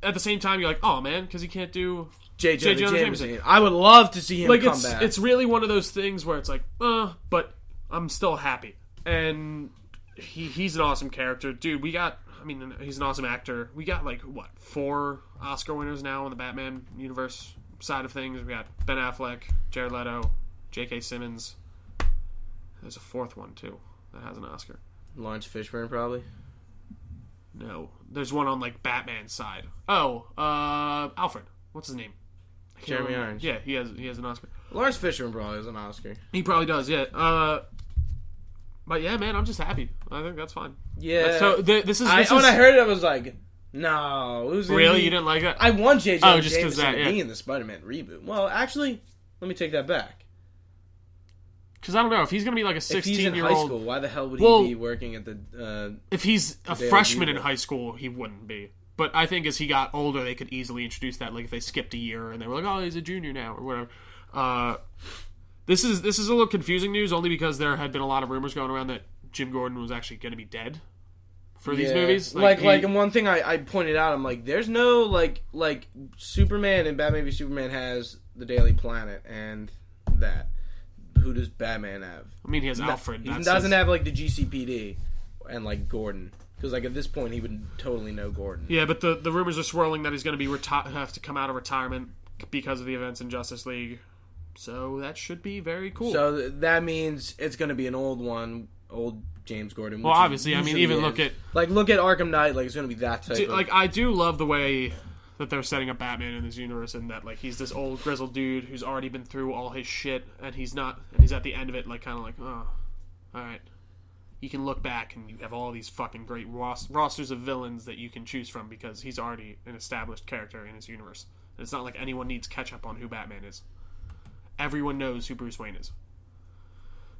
at the same time, you're like, oh man, because he can't do J. Jonah Jameson. I would love to see him come back. It's really one of those things where it's like, but I'm still happy. And he's an awesome character. Dude, he's an awesome actor. We got 4 Oscar winners now in the Batman universe side of things. We got Ben Affleck, Jared Leto, J.K. Simmons. There's a 4th one too that has an Oscar. Lawrence Fishburne, probably. No, there's one on Batman's side. Oh, Alfred. What's his name? Jeremy Irons. Yeah, he has an Oscar. Lawrence Fishburne probably has an Oscar. He probably does. Yeah. But yeah, man, I'm just happy. I think that's fine. Yeah. So this is. When I heard it, I was like, no. Really? You didn't like that? I want J.J. Jameson to be in the Spider-Man reboot. Well, actually, let me take that back. Because I don't know if he's going to be a 16-year-old. If he's in high school, why the hell would he be working at the? If he's a freshman in high school, he wouldn't be. But I think as he got older, they could easily introduce that. If they skipped a year and they were like, "Oh, he's a junior now" or whatever. This is a little confusing news only because there had been a lot of rumors going around that Jim Gordon was actually going to be dead for these movies. And one thing I pointed out, I'm like, there's no like Superman and Batman v Superman has the Daily Planet and that. Who does Batman have? I mean, he has Alfred. He doesn't have the GCPD. and like Gordon, because like at this point he would totally know Gordon. Yeah, but the rumors are swirling that he's going to be have to come out of retirement because of the events in Justice League. So that should be very cool. So that means it's going to be an old James Gordon. Well, obviously, I mean, even look at Arkham Knight. Like it's going to be that type. Like I do love the way that they're setting up Batman in this universe, and that like he's this old grizzled dude who's already been through all his shit, and he's at the end of it, like kind of like, oh, all right. You can look back and you have all these fucking great rosters of villains that you can choose from because he's already an established character in his universe. And it's not like anyone needs catch up on who Batman is. Everyone knows who Bruce Wayne is.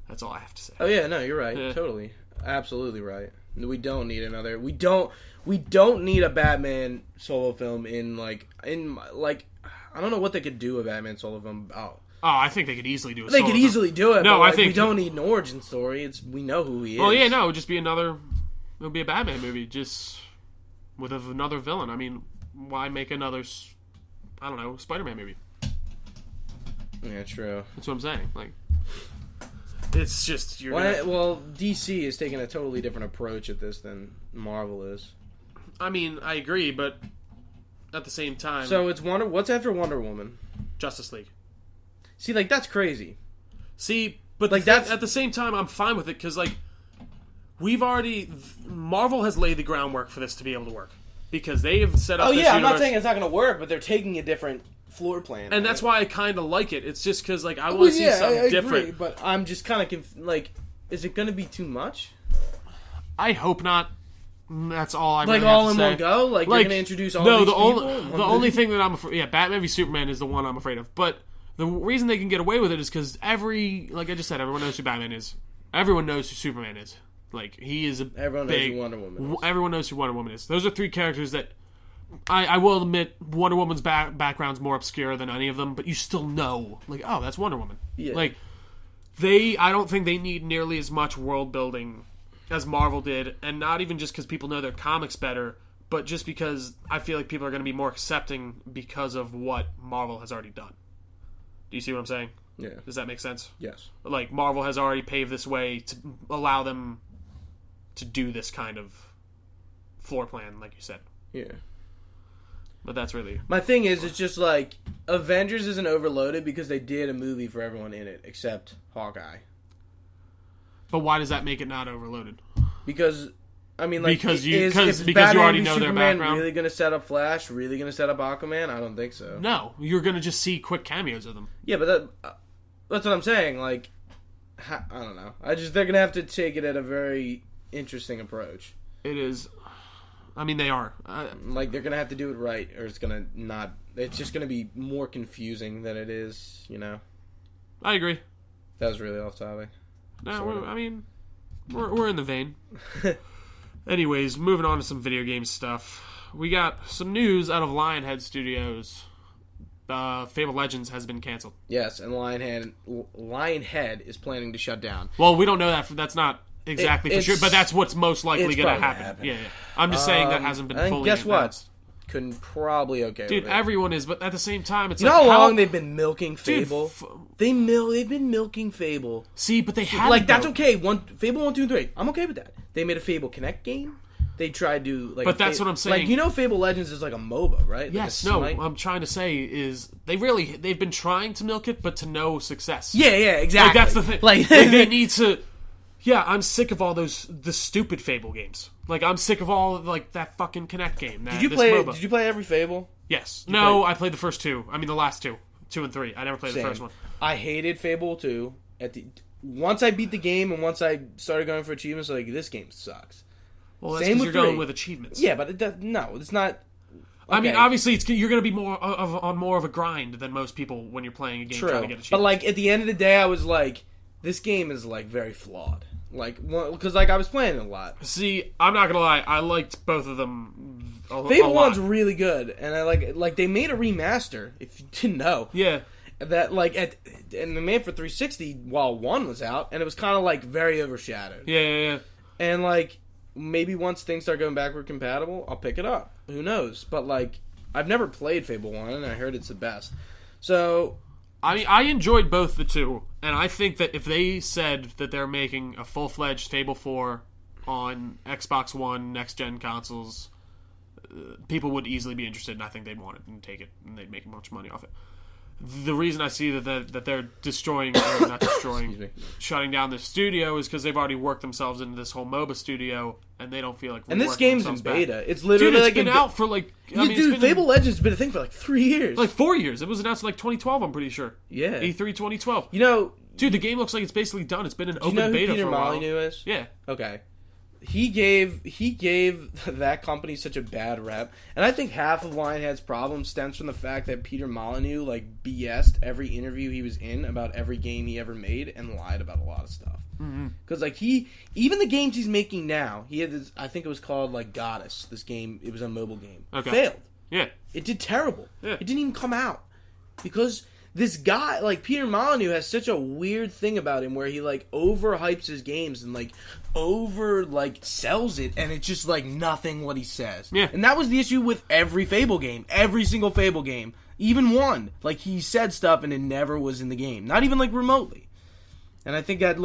That's all I have to say. Oh yeah, no, you're right. Yeah. Totally, absolutely right. We don't need another. We don't need a Batman solo film in like I don't know what they could do a Batman solo film about. Oh, I think they could easily do it. They could easily do it. No, but, I think we don't need an origin story. We know who he is. Well, yeah, no, it would just be it would be a Batman movie, just with another villain. I mean, why make another, I don't know, Spider-Man movie? Yeah, true. That's what I'm saying. Like, it's just well, DC is taking a totally different approach at this than Marvel is. I mean, I agree, but at the same time, so it's what's after Wonder Woman? Justice League. See, like, that's crazy. See, but like that's at the same time, I'm fine with it because, like, Marvel has laid the groundwork for this to be able to work because they have set up. Oh this yeah, I'm universe, not saying it's not going to work, but they're taking a different floor plan, and that's why I kind of like it. It's just because, like, I want to see something different. Agree, but I'm just kind of like, is it going to be too much? I hope not. That's all I like really all have in to say. one go. Like you're going to introduce all these people. The only thing that I'm afraid, Batman v Superman is the one I'm afraid of, but. The reason they can get away with it is because like I just said, everyone knows who Batman is. Everyone knows who Superman is. Like, he is everyone knows who Wonder Woman is. Everyone knows who Wonder Woman is. Those are three characters that I will admit Wonder Woman's background's more obscure than any of them, but you still know, like, oh, that's Wonder Woman. Yeah. Like, I don't think they need nearly as much world building as Marvel did, and not even just because people know their comics better, but just because I feel like people are going to be more accepting because of what Marvel has already done. Do you see what I'm saying? Yeah. Does that make sense? Yes. Like, Marvel has already paved this way to allow them to do this kind of floor plan, like you said. Yeah. But that's really... My thing is, it's just like, Avengers isn't overloaded because they did a movie for everyone in it, except Hawkeye. But why does that make it not overloaded? Because... I mean, like, because you Batman already v know Superman their background. Really going to set up Flash? Really going to set up Aquaman? I don't think so. No, you're going to just see quick cameos of them. Yeah, but that's what I'm saying. Like, I don't know. They're going to have to take it at a very interesting approach. It is. I mean, they are. Like, they're going to have to do it right, or it's going to not. It's just going to be more confusing than it is. You know. I agree. That was really off topic. No, I mean, we're in the vein. Anyways, moving on to some video game stuff. We got some news out of Lionhead Studios. Fable Legends has been canceled. Yes, and Lionhead is planning to shut down. Well, we don't know that. That's not exactly for sure, but that's what's most likely going to happen. Yeah. I'm just saying that hasn't been fully guess announced. What? Couldn't probably Dude, with it. Everyone is, but at the same time, it's you like... know how long they've been milking Fable? Dude, they've been milking Fable. See, but they haven't. Like, that's okay. Fable 1, 2, and 3. I'm okay with that. They made a Fable Connect game. They tried to... like. But that's what I'm saying. Like, you know Fable Legends is like a MOBA, right? Like yes, no, what I'm trying to say is they've been trying to milk it, but to no success. Yeah, exactly. Like, that's the thing. Like they need to... Yeah, I'm sick of all the stupid Fable games. Like, I'm sick of all like that fucking Connect game. Did you play every Fable? Yes. No, I played the first two. I mean, the last two. 2 and 3. I never played the first one. I hated Fable 2. Once I beat the game and once I started going for achievements, like, this game sucks. Well, that's because you're going with achievements. Yeah, but no, it's not... Okay. I mean, obviously, you're going to be more of a grind than most people when you're playing a game trying to get achievements. But, like, at the end of the day, I was like, this game is, like, very flawed. Like, because, like, I was playing it a lot. See, I'm not gonna lie, I liked both of them a lot. Fable 1's really good, and I like they made a remaster, if you didn't know. Yeah. That, like, and they made it for 360 while 1 was out, and it was kind of, like, very overshadowed. Yeah. And, like, maybe once things start going backward compatible, I'll pick it up. Who knows? But, like, I've never played Fable 1, and I heard it's the best. So... I mean, I enjoyed both the two, and I think that if they said that they're making a full-fledged Fable 4 on Xbox One, next-gen consoles, people would easily be interested, and I think they'd want it and take it, and they'd make much money off it. The reason I see that they're destroying, or not destroying, shutting down the studio is because they've already worked themselves into this whole MOBA studio, and they don't feel like. And this game's in beta. Back. It's literally dude, like been out for like. Fable Legends has been a thing for like 3 years, like 4 years. It was announced in like 2012. I'm pretty sure. Yeah. E3 2012. You know, dude, the game looks like it's basically done. It's been an open who beta Peter for a while. Molyneux is? Yeah. Okay. He gave that company such a bad rep, and I think half of Lionhead's problem stems from the fact that Peter Molyneux like BS'd every interview he was in about every game he ever made and lied about a lot of stuff. Because like even the games he's making now, he had this, I think it was called like Goddess. This game, it was a mobile game. Okay. Failed. Yeah. It did terrible. Yeah. It didn't even come out because this guy, like Peter Molyneux, has such a weird thing about him where he like overhypes his games and like sells it, and it's just like nothing what he says. Yeah. And that was the issue with every Fable game, every single Fable game, even one. Like he said stuff and it never was in the game, not even like remotely. And I think that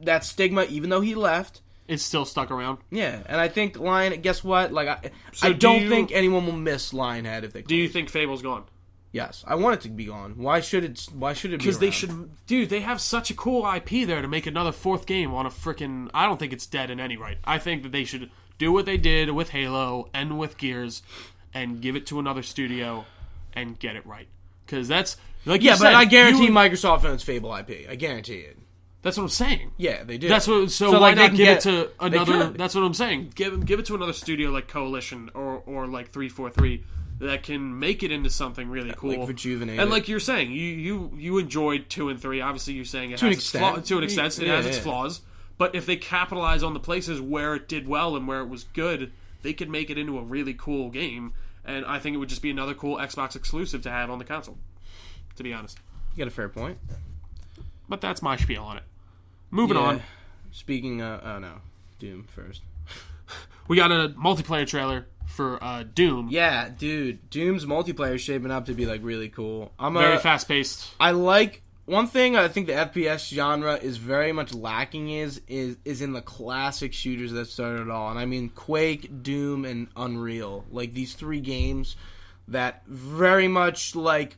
that stigma, even though he left, it's still stuck around. Yeah, and I think guess what? Like I don't think anyone will miss Lionhead if they. Do you think Fable's gone? Yes, I want it to be gone. Why should it be? Because they should, dude. They have such a cool IP there to make another fourth game on a freaking. I don't think it's dead in any right. I think that they should do what they did with Halo and with Gears, and give it to another studio, and get it right. Because that's like you said, but I guarantee Microsoft owns Fable IP. I guarantee it. That's what I'm saying. Yeah, they do. That's what. So why like, not give it to another? They That's what I'm saying. Give it to another studio like Coalition or like 343. That can make it into something really cool, like rejuvenate. And like you're saying, you enjoyed 2 and 3. Obviously, you're saying it to has an extent. to an extent, it has its flaws. But if they capitalize on the places where it did well and where it was good, they could make it into a really cool game. And I think it would just be another cool Xbox exclusive to have on the console. To be honest, you got a fair point. But that's my spiel on it. Moving on. Speaking of, oh no, Doom first. We got a multiplayer trailer for Doom. Yeah, dude, Doom's multiplayer is shaping up to be like really cool. Very fast paced. I like one thing. I think the FPS genre is very much lacking is in the classic shooters that started it all, and I mean Quake, Doom, and Unreal. Like these 3 games that very much like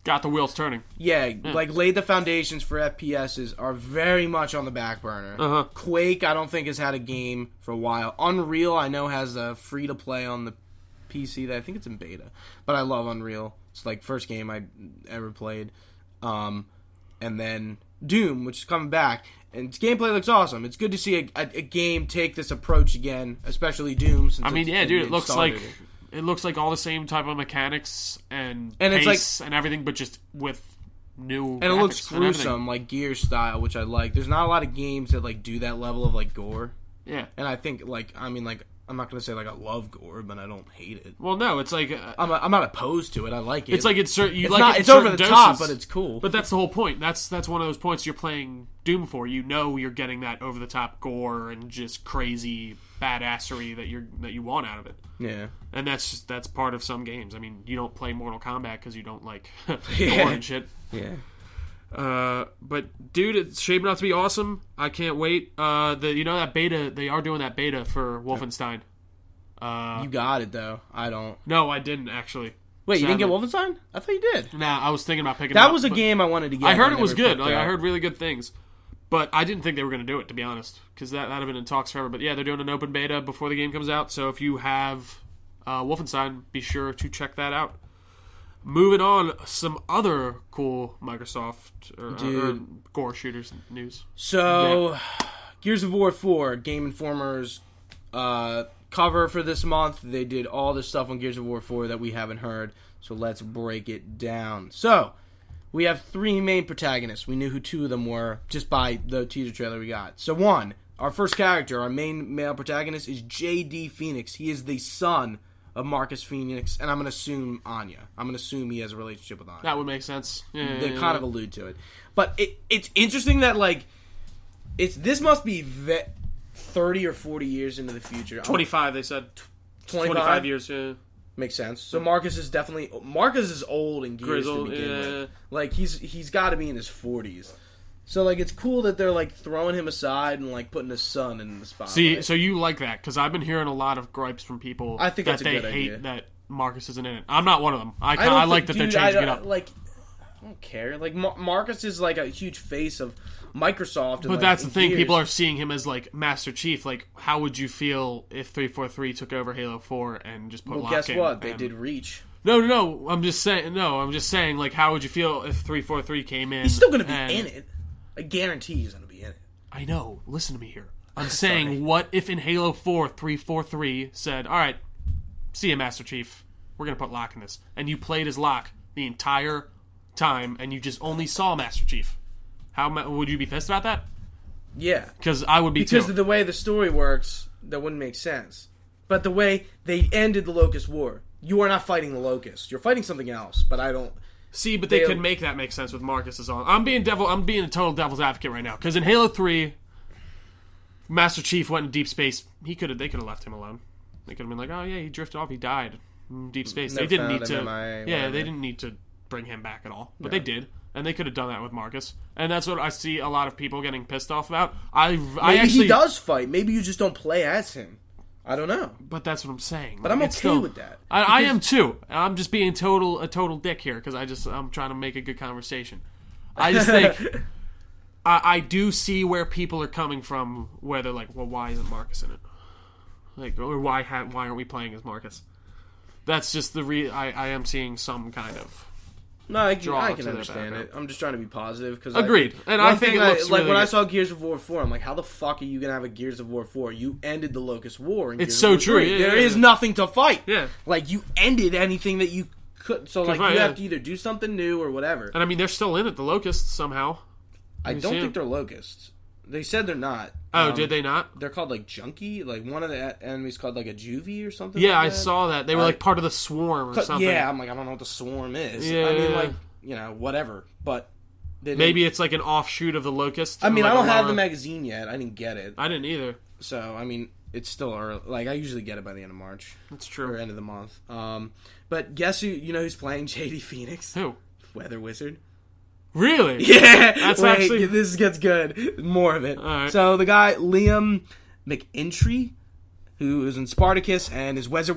got the wheels turning. Yeah, like laid the foundations for FPSs are very much on the back burner. Quake, I don't think has had a game for a while. Unreal, I know has a free to play on the PC that I think it's in beta, but I love Unreal. It's like first game I ever played. And then Doom, which is coming back, and its gameplay looks awesome. It's good to see a game take this approach again, especially Doom. Since it looks like. It looks like all the same type of mechanics and pace it's like, and everything, but just with new. And it looks gruesome, like Gears style, which I like. There's not a lot of games that like do that level of like gore. Yeah, and I think I'm not gonna say like I love gore, but I don't hate it. Well, no, it's like I'm not opposed to it. I like it. It's like it's over the top, but it's cool. But that's the whole point. That's one of those points you're playing Doom for. You know, you're getting that over the top gore and just crazy badassery that you want out of it. Yeah, and that's part of some games. I mean, you don't play Mortal Kombat because you don't like gore and shit. Yeah. But dude, it's shaping up to be awesome. I can't wait. That beta, they are doing that beta for Wolfenstein. You got it though. I don't. No, I didn't actually. Wait, you didn't get Wolfenstein? I thought you did. Nah, I was thinking about picking it up. That was a game I wanted to get. I heard it was good. Like I heard really good things. But I didn't think they were going to do it, to be honest, because that'd have been in talks forever. But yeah, they're doing an open beta before the game comes out. So if you have Wolfenstein, be sure to check that out. Moving on, some other cool Microsoft or gore shooters news. So, Gears of War 4, Game Informer's cover for this month. They did all this stuff on Gears of War 4 that we haven't heard. So let's break it down. So, we have 3 main protagonists. We knew who 2 of them were just by the teaser trailer we got. So 1, our first character, our main male protagonist is J.D. Phoenix. He is the son of Marcus Phoenix, and I'm going to assume Anya. I'm going to assume he has a relationship with Anya. That would make sense. Yeah, they kind of allude to it. But it's interesting that, like, this must be 30 or 40 years into the future. 25, they said. 25 years, yeah. Makes sense. So Marcus is old and Gears to begin with. Like he's got to be in his 40s, So, like, it's cool that they're, like, throwing him aside and, like, putting his son in the spotlight. See, so you like that, because I've been hearing a lot of gripes from people I think that that's a they good hate idea. that Marcus isn't in it. I'm not one of them. I like that they're changing it up. Like, I don't care. Like, Marcus is, like, a huge face of Microsoft. And, But like, that's the thing. Gears. People are seeing him as, like, Master Chief. Like, how would you feel if 343 took over Halo 4 and just put Well, Locke guess in? what? They did Reach. No. I'm just saying, like, how would you feel if 343 came in? He's still going to be in it. I guarantee he's going to be in it. I know. Listen to me here. I'm saying, what if in Halo 4, 343 said, all right, see you, Master Chief. We're going to put Locke in this. And you played as Locke the entire time, and you just only saw Master Chief. How would you be pissed about that? Yeah. Because I would be too. Because of the way the story works, that wouldn't make sense. But the way they ended the Locust War, you are not fighting the Locust. You're fighting something else, but I don't... See, but they could make that make sense with Marcus is on. I'm being a total devil's advocate right now, because in Halo 3, Master Chief went in deep space. They could have left him alone. They could have been like, oh yeah, he drifted off, he died in deep space. They didn't need to. They didn't need to bring him back at all, but they did, and they could have done that with Marcus. And that's what I see a lot of people getting pissed off about. Maybe he does fight. Maybe you just don't play as him. I don't know. But that's what I'm saying. But I'm okay with that. I am too. I'm just being a total dick here because I'm trying to make a good conversation. I just think I do see where people are coming from, where they're like, well, why isn't Marcus in it? Like, or why aren't we playing as Marcus? That's just I am seeing some kind of. No, I can understand it. I'm just trying to be positive because agreed. And I think it looks like really when good. I saw Gears of War 4, I'm like, how the fuck are you gonna have a Gears of War 4? You ended the Locust War. In it's Gears of War so true. 3. Yeah, there is nothing to fight. Yeah, like you ended anything that you could. So like you have to either do something new or whatever. And I mean, they're still in it. The Locusts somehow. I don't think they're Locusts. They said they're not. Oh, did they not? They're called like Junkie. Like one of the enemies called like a Juvie or something. Yeah, like I saw that. They were like part of the swarm or something. Yeah, I'm like, I don't know what the swarm is. Yeah, I mean, like, whatever. But maybe it's like an offshoot of the Locust. I mean, like I don't have the magazine yet. I didn't get it. I didn't either. So, I mean, it's still early. Like, I usually get it by the end of March. That's true. Or end of the month. But guess who? You know who's playing JD Phoenix? Who? Weather Wizard. Really? Yeah. That's actually... This gets good. More of it. All right. So, the guy, Liam McIntry, who is in Spartacus and is Weather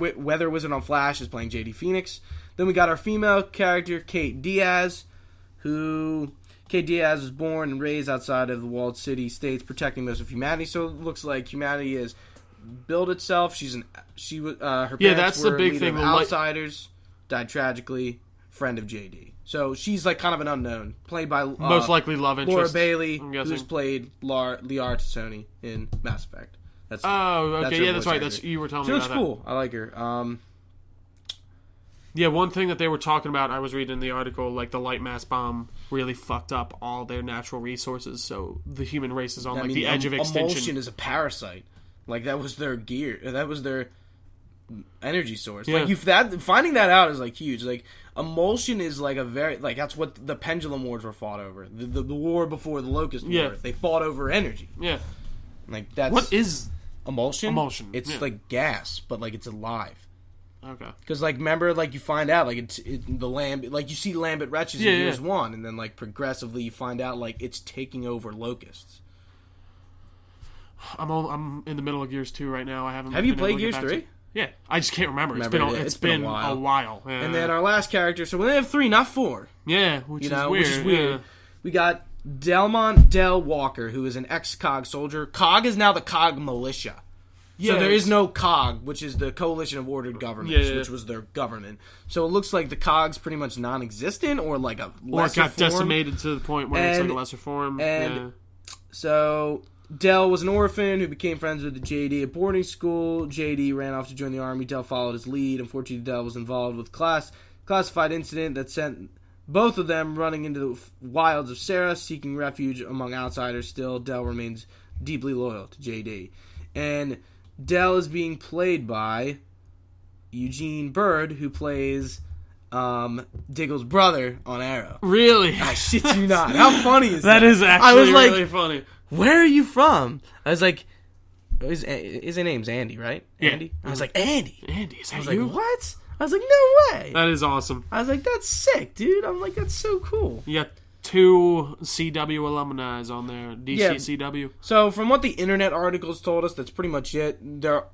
Wizard on Flash, is playing JD Phoenix. Then we got our female character, Kate Diaz, who... Kate Diaz was born and raised outside of the walled city states, protecting most of humanity. So it looks like humanity has built itself. Her parents that's were the big thing. Outsiders, died tragically, friend of JD. So she's like kind of an unknown, played by most likely love interest. Laura Bailey, who's played Liara Tassoni in Mass Effect. That's okay. That's right. That's you were telling me about that. She looks cool. I like her. Yeah, one thing that they were talking about, I was reading in the article, like the light mass bomb really fucked up all their natural resources, so the human race is on the edge of extinction. Emulsion is a parasite. Like, that was their gear. That was their energy source. Yeah. Like, finding that out is, like, huge. Like, emulsion is, like, that's what the Pendulum Wars were fought over. The war before the Locust War. Yeah. They fought over energy. Yeah. Like, that's... What is... Emulsion? Emulsion. It's, like, gas, but, like, it's alive. Okay. Because, like, remember, like, you find out, like, like, you see Lambent Wretches in Gears 1, and then, like, progressively you find out, like, it's taking over Locusts. I'm in the middle of Gears 2 right now. I haven't. Have you played Gears 3? Yeah, I just can't remember. It's been a while. Yeah. And then our last character, so we only have 3, not 4. Yeah, which is weird. Yeah. We got Delmont Del Walker, who is an ex-COG soldier. COG is now the COG militia. So there is no COG, which is the Coalition of Ordered Governments, which was their government. So it looks like the COG's pretty much non-existent, or like a lesser form. Or it got decimated to the point where it's like a lesser form. And so Del was an orphan who became friends with JD at boarding school. JD ran off to join the army. Del followed his lead. Unfortunately, Del was involved with classified incident that sent both of them running into the wilds of Sarah, seeking refuge among outsiders. Still, Del remains deeply loyal to JD. And Del is being played by Eugene Bird, who plays Diggle's brother on Arrow. Really? I shit you not. How funny is that? That is actually really funny. Where are you from? I was like, his name's Andy, right? Yeah. Andy? I was like, Andy. Andy, is that I was you? like, what? I was like, no way. That is awesome. I was like, that's sick, dude. I'm like, that's so cool. You got 2 CW alumni on there. DC CW. So from what the internet articles told us, that's pretty much it. They're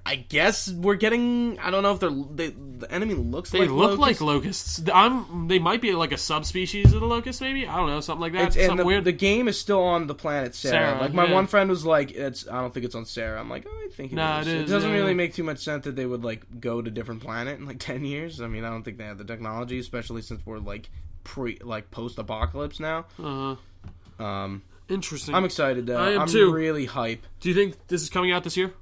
I guess we're getting. I don't know if the enemy looks. They like look locusts. like locusts. They might be like a subspecies of the locust, maybe. I don't know, something like that. Something weird. The game is still on the planet Sarah. Like my one friend was like, I don't think it's on Sarah. I'm like, I think it is. It doesn't really make too much sense that they would like go to a different planet in like 10 years. I mean, I don't think they have the technology, especially since we're like post-apocalypse now. Interesting. I'm excited though. I am I'm too. really hype. Do you think this is coming out this year?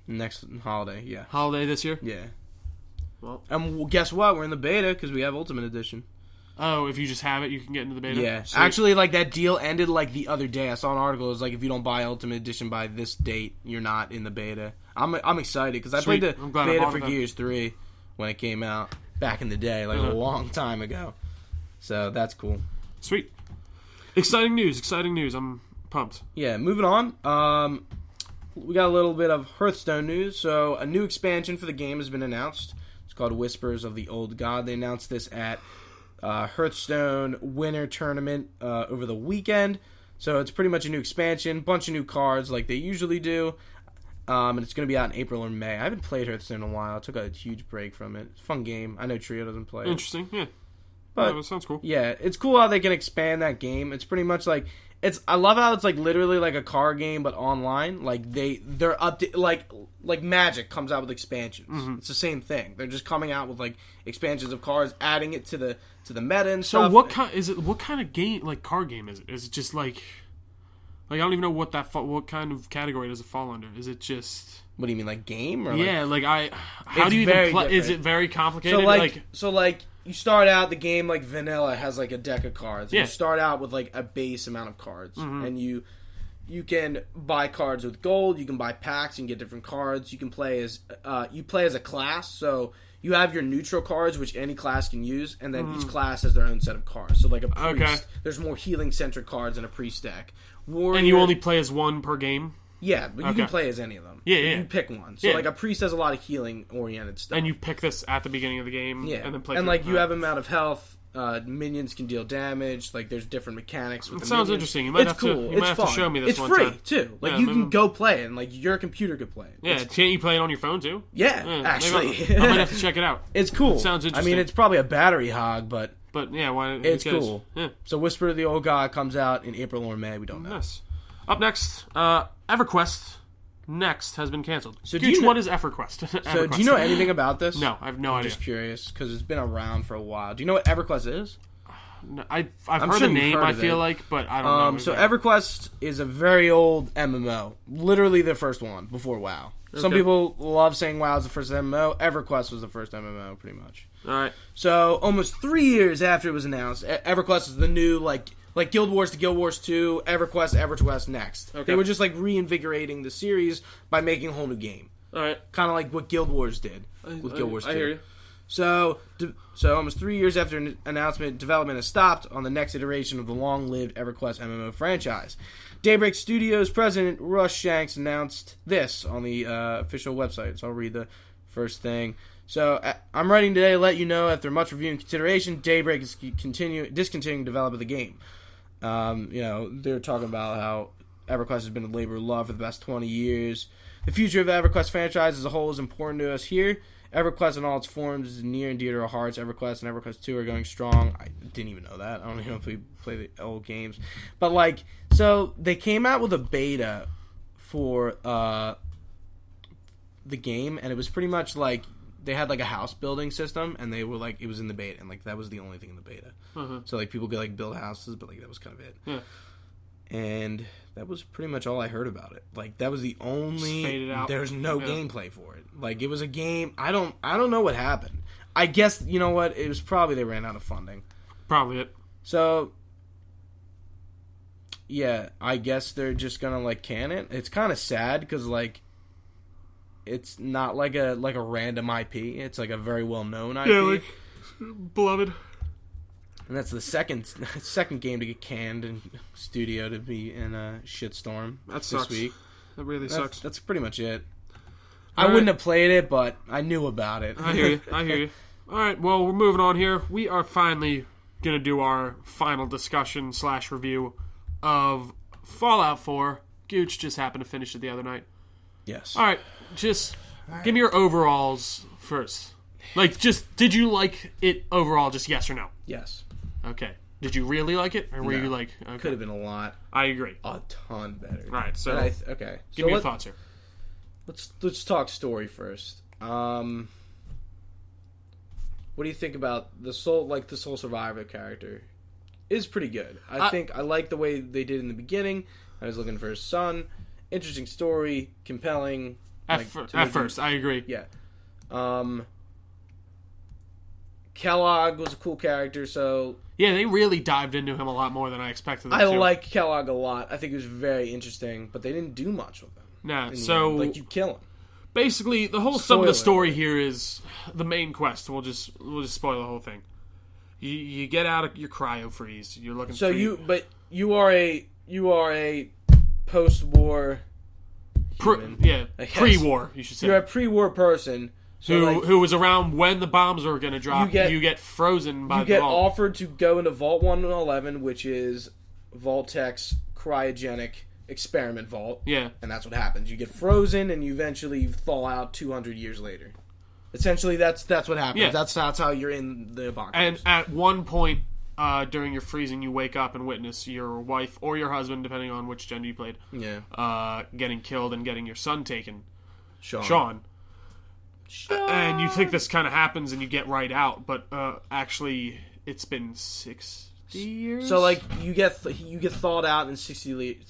Next holiday, yeah. Holiday this year? Yeah. Well, and guess what? We're in the beta because we have Ultimate Edition. Oh, if you just have it, you can get into the beta? Yeah. Sweet. Actually, like, that deal ended, like, the other day. I saw an article. It was like, if you don't buy Ultimate Edition by this date, you're not in the beta. I'm excited because I played the beta for Gears 3 when it came out back in the day, like a long time ago. So that's cool. Sweet. Exciting news. I'm pumped. Yeah, moving on. We got a little bit of Hearthstone news. So a new expansion for the game has been announced. It's called Whispers of the Old God. They announced this at Hearthstone Winter Tournament over the weekend. So it's pretty much a new expansion, bunch of new cards like they usually do. And it's going to be out in April or May. I haven't played Hearthstone in a while. I took a huge break from it. It's a fun game. I know Trio doesn't play it. Interesting, yeah. But that sounds cool. Yeah, it's cool how they can expand that game. It's pretty much like I love how it's like literally like a card game but online. Like they're up to like Magic comes out with expansions. Mm-hmm. It's the same thing. They're just coming out with like expansions of cards, adding it to the meta and so stuff. what kind is it? What kind of game, like card game is it? Is it just like I don't even know what kind of category does it fall under? Is it just what do you mean, like game? Or how do you even play? Is it very complicated? So you start out the game like vanilla, has like a deck of cards. Yeah. You start out with like a base amount of cards, and you can buy cards with gold. You can buy packs and get different cards. You can play as a class. So you have your neutral cards, which any class can use, and then each class has their own set of cards. So like a priest, there's more healing centric cards in a priest deck. Warrior, and you only play as one per game. Yeah, but you can play as any of them. Yeah. You pick one. So, like, a priest has a lot of healing-oriented stuff. And you pick this at the beginning of the game, and then play. And, like, you have amount of health. Minions can deal damage. Like, there's different mechanics with the sounds minions. interesting. You might have to show me this one time. It's free, too. Like, you can go play it, and, like, your computer could play it. Yeah, can't you play it on your phone, too? Yeah, actually. I might have to check it out. It's cool. It sounds interesting. I mean, it's probably a battery hog, but yeah, why? It's cool. Yeah. So, Whisper of the Old God comes out in April or May. We don't know. Nice. Up next, EverQuest Next has been canceled. So what is EverQuest? So do you know anything about this? No, I have no idea. I'm just curious because it's been around for a while. Do you know what EverQuest is? No, I've heard the name, I feel like, but I don't know. So EverQuest is a very old MMO. Literally the first one before WoW. Okay. Some people love saying WoW is the first MMO. EverQuest was the first MMO, pretty much. All right. So almost 3 years after it was announced, EverQuest is the new, like Guild Wars to Guild Wars 2, EverQuest Next. Okay. They were just, like, reinvigorating the series by making a whole new game. All right. Kind of like what Guild Wars did with Guild Wars 2. I hear you. So almost 3 years after an announcement, development has stopped on the next iteration of the long-lived EverQuest MMO franchise. Daybreak Studios president Russ Shanks announced this on the official website. So I'll read the first thing. So I'm writing today to let you know, after much review and consideration, Daybreak is discontinuing development of the game. They're talking about how EverQuest has been a labor of love for the past 20 years. The future of the EverQuest franchise as a whole is important to us here. EverQuest in all its forms is near and dear to our hearts. EverQuest and EverQuest 2 are going strong. I didn't even know that. I don't even know if we play the old games. But, so they came out with a beta for the game, and it was pretty much they had a house building system, and they were it was in the beta, and that was the only thing in the beta. Uh-huh. So people could build houses, but that was kind of it. Yeah. And that was pretty much all I heard about it. That was the only. Just faded out. There's no gameplay for it. It was a game. I don't know what happened. I guess you know what, it was probably they ran out of funding. Probably it. So yeah, I guess they're just gonna can it. It's kind of sad because it's not like a random IP. It's a very well known IP. Yeah, beloved. And that's the second game to get canned in studio to be in a shitstorm this week. That really sucks. That's pretty much it. I wouldn't have played it, but I knew about it. I hear you. All right, well, we're moving on here. We are finally gonna do our final discussion / review of Fallout 4. Gooch just happened to finish it the other night. Yes. All right, just give me your overalls first. Like, just, did you like it overall, just yes or no? Yes. Okay. Did you really like it? Or were you like... Okay. Could have been a lot. I agree. A ton better. All right, so... okay. Give me your thoughts here. Let's talk story first. What do you think about the Soul Survivor character? Is pretty good. I think I like the way they did in the beginning. I was looking for his son. Interesting story, compelling. At first, I agree. Yeah. Kellogg was a cool character, so... Yeah, they really dived into him a lot more than I expected them to. I like Kellogg a lot. I think he was very interesting, but they didn't do much with him. Nah, so... Like, you kill him. Basically, some of the story here is the main quest. We'll just spoil the whole thing. You get out of your cryo freeze. You're looking. So you are a post-war. Pre-war. You should say you're a pre-war person who was around when the bombs were going to drop. You get frozen by the vault. You get offered to go into Vault 111, which is Vault-Tech's cryogenic experiment vault. Yeah, and that's what happens. You get frozen, and you eventually thaw out 200 years later. Essentially, that's what happens. Yeah. That's how you're in the apocalypse. And at one point during your freezing, you wake up and witness your wife or your husband, depending on which gender you played, getting killed and getting your son taken. Sean. And you think this kind of happens and you get right out, but actually, it's been 60 years. So like you get thawed out in 60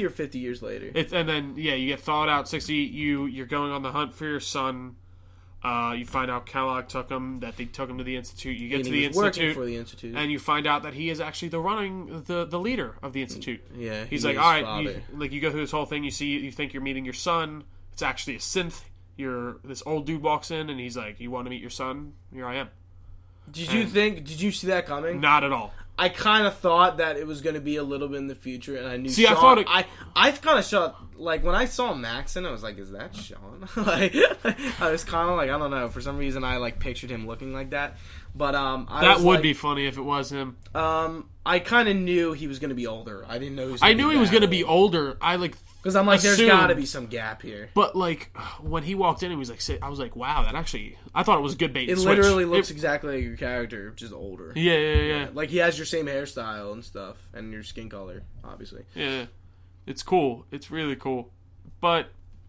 or 50 years later. And then you get thawed out 60. You're going on the hunt for your son. You find out Kellogg took him, that they took him to the Institute. You get to the Institute, working for the Institute, and you find out that he is actually the leader of the Institute. Yeah, he's like, all right, you go through this whole thing. You think you're meeting your son. It's actually a synth. This old dude walks in, and he's like, "You want to meet your son? Here I am." Did you see that coming? Not at all. I kind of thought that it was going to be a little bit in the future, and I knew. See, Sean, I kind of shot like when I saw Maxon, I was like, "Is that Sean?" Like, I was kind of like, I don't know. For some reason, I like pictured him looking like that. But that would be funny if it was him. I kind of knew he was going to be older. I didn't know. I knew he was going to be older. Because I'm like, there's got to be some gap here. But like when he walked in, he was like, I was like, wow, that actually, I thought it was a good bait. It literally looks exactly like your character, just older. Yeah. Like he has your same hairstyle and stuff, and your skin color, obviously. Yeah, it's cool. It's really cool. But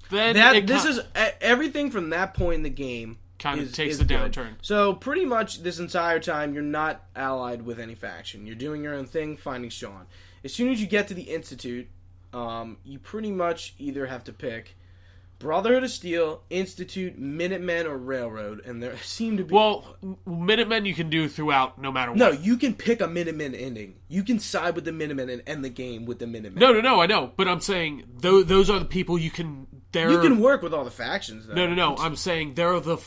then everything from that point in the game kind of takes a downturn. So pretty much this entire time, you're not allied with any faction. You're doing your own thing, finding Sean. As soon as you get to the Institute, you pretty much either have to pick Brotherhood of Steel, Institute, Minutemen, or Railroad, and there seem to be... Well, Minutemen you can do throughout, no matter what. No, you can pick a Minutemen ending. You can side with the Minutemen and end the game with the Minutemen. No, I know, but I'm saying those are the people you can... You can work with all the factions, though. No, I'm saying they're the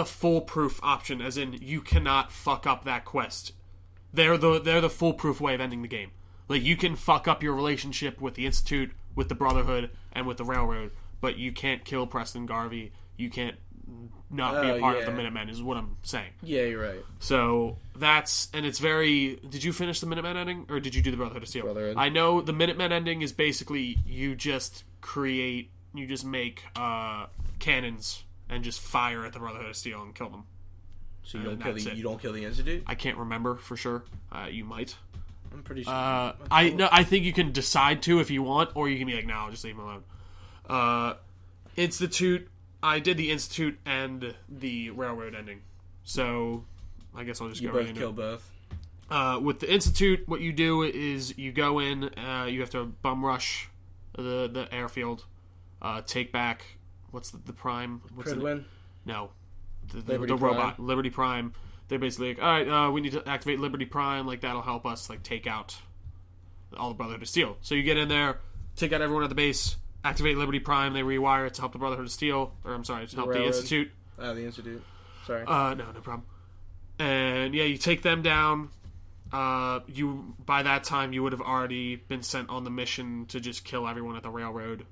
foolproof option, as in you cannot fuck up that quest. They're the foolproof way of ending the game. Like, you can fuck up your relationship with the Institute, with the Brotherhood, and with the Railroad, but you can't kill Preston Garvey. You can't not be a part of the Minutemen, is what I'm saying. Yeah, you're right. So, and it's very... Did you finish the Minutemen ending, or did you do the Brotherhood of Steel? Brotherhood. I know the Minutemen ending is basically you just make cannons and just fire at the Brotherhood of Steel and kill them. So you don't kill the Institute? I can't remember for sure. You might. I'm pretty sure. I think you can decide to if you want, or you can be like, no, I'll just leave him alone. Institute. I did the Institute and the Railroad ending, so I guess I'll just go right into it. You both kill both. With the Institute, what you do is you go in. You have to bum rush the airfield. Take back. What's the Prime? Pridwin? No, the robot Liberty Prime. They're basically like, all right, we need to activate Liberty Prime. Like, that'll help us, like, take out all the Brotherhood of Steel. So you get in there, take out everyone at the base, activate Liberty Prime. They rewire it to help the Brotherhood of Steel. Or, I'm sorry, to help the Institute. The Institute. Sorry. No problem. And, yeah, you take them down. By that time, you would have already been sent on the mission to just kill everyone at the Railroad.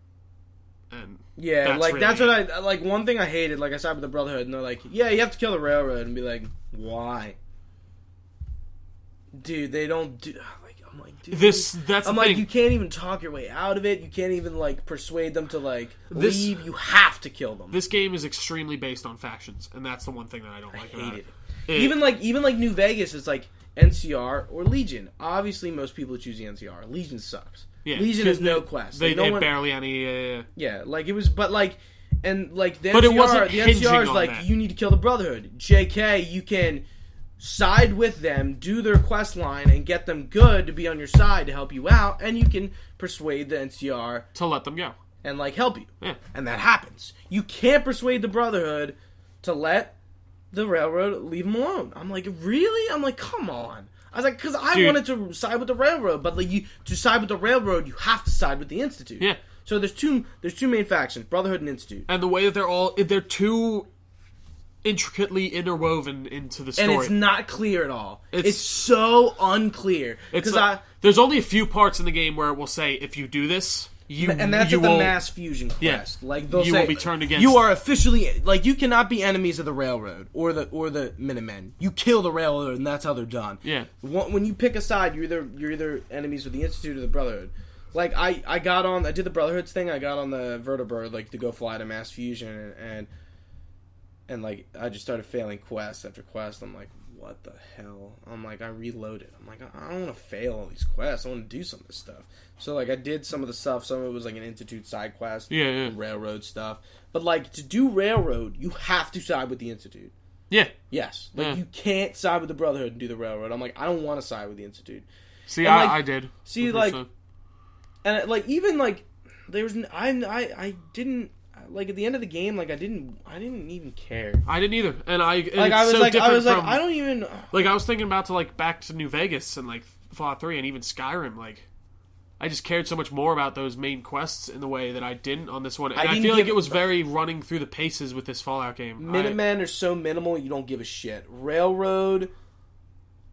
And that's what I like. One thing I hated, like I side with the Brotherhood, and they're like, "Yeah, you have to kill the Railroad," and be like, "Why?" Dude, they don't do. I'm like, dude. That's I'm the like, thing. you can't even talk your way out of it. You can't even like persuade them to like This- leave. You have to kill them. This game is extremely based on factions, and that's the one thing that I don't like about hate it. Even like New Vegas, it's like NCR or Legion. Obviously, most people choose the NCR. Legion sucks. Yeah, Legion has no quest. They no one, barely any. Yeah, like it was, but like, and like the But NCR, it wasn't the hinging NCR is on like that. you need to kill the Brotherhood. JK, you can side with them, do their quest line, and get them good to be on your side to help you out, and you can persuade the NCR to let them go and like help you. Yeah. And that happens. You can't persuade the Brotherhood to let the Railroad leave them alone. I'm like, really? I'm like, come on. I was like, because I Dude. wanted to side with the Railroad, but like to side with the Railroad, you have to side with the Institute. Yeah. So there's two main factions, Brotherhood and Institute. And the way that they're too intricately interwoven into the story. And it's not clear at all. It's so unclear. It's Because there's only a few parts in the game where it will say, if you do this, and that's you at the will, mass fusion quest. Yeah. Like they'll You say, will be turned against. You are officially like you cannot be enemies of the Railroad or the Minutemen. You kill the Railroad, and that's how they're done. Yeah. When you pick a side, you're either enemies with the Institute or the Brotherhood. Like I did the Brotherhood's thing. I got on the Vertibird like to go fly to mass fusion and like I just started failing quest after quest. I'm like, what the hell? I'm like, I reloaded. I'm like, I don't want to fail all these quests. I want to do some of this stuff. So like I did some of the stuff. Some of it was like an Institute side quest. Yeah. And Railroad stuff. But like to do Railroad, you have to side with the Institute. Yeah. Yes. Like you can't side with the Brotherhood and do the Railroad. I'm like, I don't want to side with the Institute. See, And, like, I did. See, 100%. like, and like even like there was I didn't. Like at the end of the game, like I didn't even care. I didn't either, and I I don't even like I was thinking about to like back to New Vegas and like Fallout 3 and even Skyrim. Like I just cared so much more about those main quests in the way that I didn't on this one, and I feel like it was very running through the paces with this Fallout game. Minutemen are so minimal, you don't give a shit. Railroad,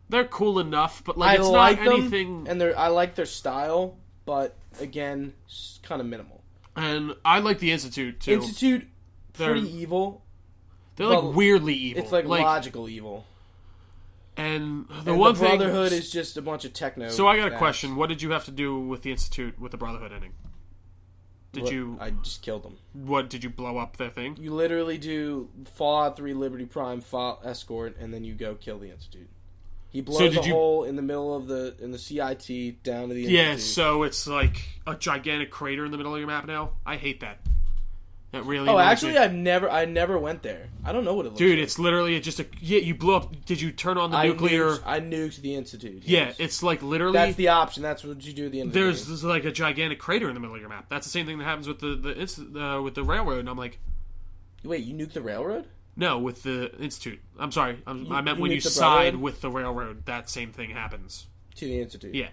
they're cool enough, but like I it's like not them, anything. and I like their style, but again, kind of minimal. And I like the Institute too. Institute, pretty evil. They're like weirdly evil. It's like logical evil. And the Brotherhood is just a bunch of techno. So I got a question. What did you have to do with the Institute with the Brotherhood ending? I just killed them. What, did you blow up their thing? You literally do Fallout 3 Liberty Prime Escort, and then you go kill the Institute. He blows a hole in the middle of the CIT down to the Institute. Yeah, so it's like a gigantic crater in the middle of your map now. I hate that. That really. Oh, actually, I never went there. I don't know what it looks like. Dude, it's literally just a. Yeah, you blew up. Did you turn on the nuclear? I nuked the Institute. Yes. Yeah, it's like literally. That's the option. That's what you do at the end of the game. There's like a gigantic crater in the middle of your map. That's the same thing that happens with with the railroad. And I'm like, wait, you nuked the railroad? No, with the Institute. I'm sorry. I meant when you side with the railroad, that same thing happens. To the Institute. Yeah.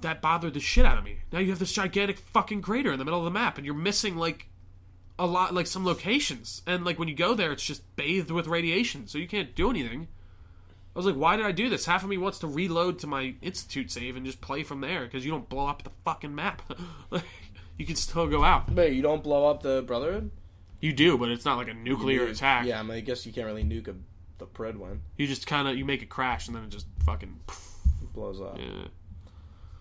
That bothered the shit out of me. Now you have this gigantic fucking crater in the middle of the map, and you're missing, like, a lot, like, some locations. And, like, when you go there, it's just bathed with radiation, so you can't do anything. I was like, why did I do this? Half of me wants to reload to my Institute save and just play from there, because you don't blow up the fucking map. You can still go out. Wait, you don't blow up the Brotherhood? You do, but it's not like a nuclear attack. Yeah, I mean, I guess you can't really nuke the Pred one. You just kind of, you make it crash, and then it just fucking... It blows up. Yeah.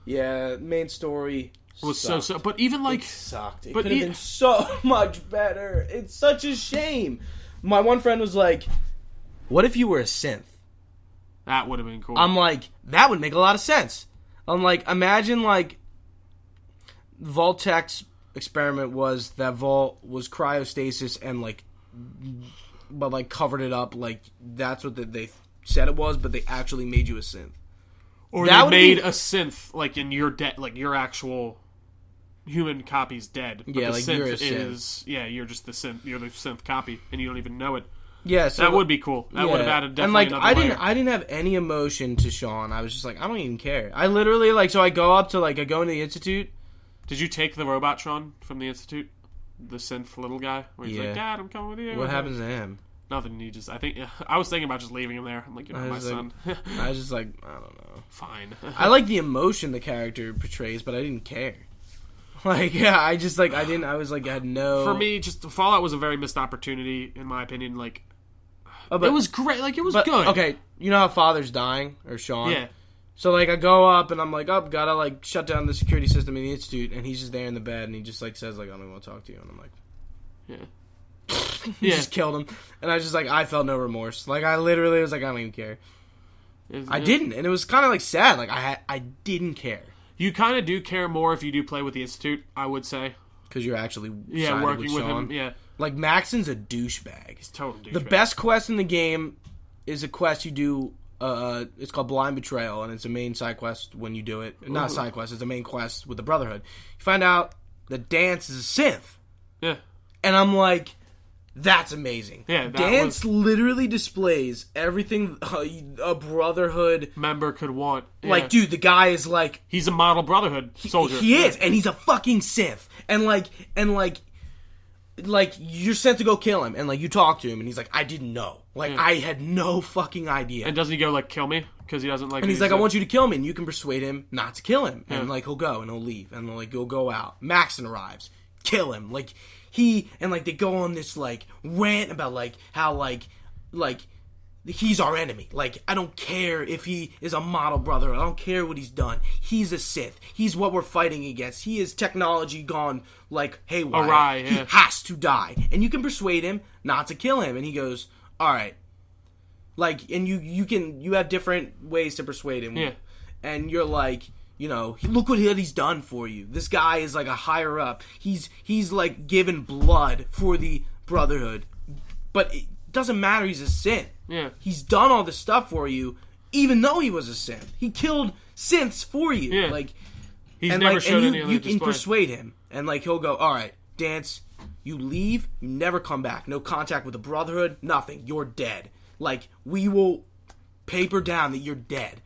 Yeah, main story was so, but even like... It sucked. It but could have been so much better. It's such a shame. My one friend was like, what if you were a synth? That would have been cool. I'm like, that would make a lot of sense. I'm like, imagine like Vault-Tec's experiment was that Vault was cryostasis and like, but like covered it up like that's what they said it was, but they actually made you a synth. Or that they made a synth like in your like your actual human copy's dead. But yeah, the like synth you're a synth. You're just the synth. You're the synth copy, and you don't even know it. Yeah, so that would be cool. That would have added definitely and like another I didn't have any emotion to Sean. I was just like, I don't even care. I literally like so I go into the Institute. Did you take the Robotron from the Institute? The synth little guy? Where he's like, Dad, I'm coming with you. What happens to him? Nothing. I was thinking about just leaving him there. I'm like, you're not my son. I was just like, I don't know. Fine. I like the emotion the character portrays, but I didn't care. Like, yeah, I just like, I had no... For me, just Fallout was a very missed opportunity, in my opinion. Like, but, it was great. Like, it was but, good. Okay, you know how Father's dying, or Sean? Yeah. So, like, I go up, and I'm like, oh, gotta, like, shut down the security system in the institute, and he's just there in the bed, and he just, like, says, like, I don't want to talk to you, and I'm like... Yeah. He just killed him. And I was just like, I felt no remorse. Like, I literally was like, I don't even care. I didn't, and it was kind of, like, sad. Like, I didn't care. You kind of do care more if you do play with the institute, I would say. Because you're actually working with Sean. him, yeah. Like, Maxon's a douchebag. He's totally douchebag. The best quest in the game is a quest you do, it's called Blind Betrayal, and it's a main side quest when you do it. Not a side quest, it's a main quest with the Brotherhood. You find out that Dance is a synth. Yeah. And I'm like, that's amazing. Yeah, Dance literally displays everything a Brotherhood member could want. Yeah. Like, dude, the guy is like... He's a model Brotherhood soldier. He is, and he's a fucking synth. And you're sent to go kill him, and, like, you talk to him, and he's like, I didn't know. Like, I had no fucking idea. And doesn't he go, like, kill me? Because he doesn't like... And he's like, I want you to kill me, and you can persuade him not to kill him. And, like, he'll go, and he'll leave, and, like, he'll go out. Maxon arrives. Kill him. Like, they go on this, like, rant about, like, how, like, he's our enemy. Like, I don't care if he is a model brother. I don't care what he's done. He's a Sith. He's what we're fighting against. He is technology gone, like, haywire. Awry, yeah. He has to die. And you can persuade him not to kill him. And he goes, all right. Like, and you have different ways to persuade him. Yeah. And you're like, you know, look what he's done for you. This guy is, like, a higher up. He's like, given blood for the Brotherhood. But it doesn't matter. He's a Sith. Yeah. He's done all this stuff for you, even though he was a synth. He killed synths for you. Yeah. Like, he's and never like, showed and any you other can persuade him, and like he'll go, all right, Dance, you leave, you never come back, no contact with the Brotherhood, nothing. You're dead. Like, we will paper down that you're dead.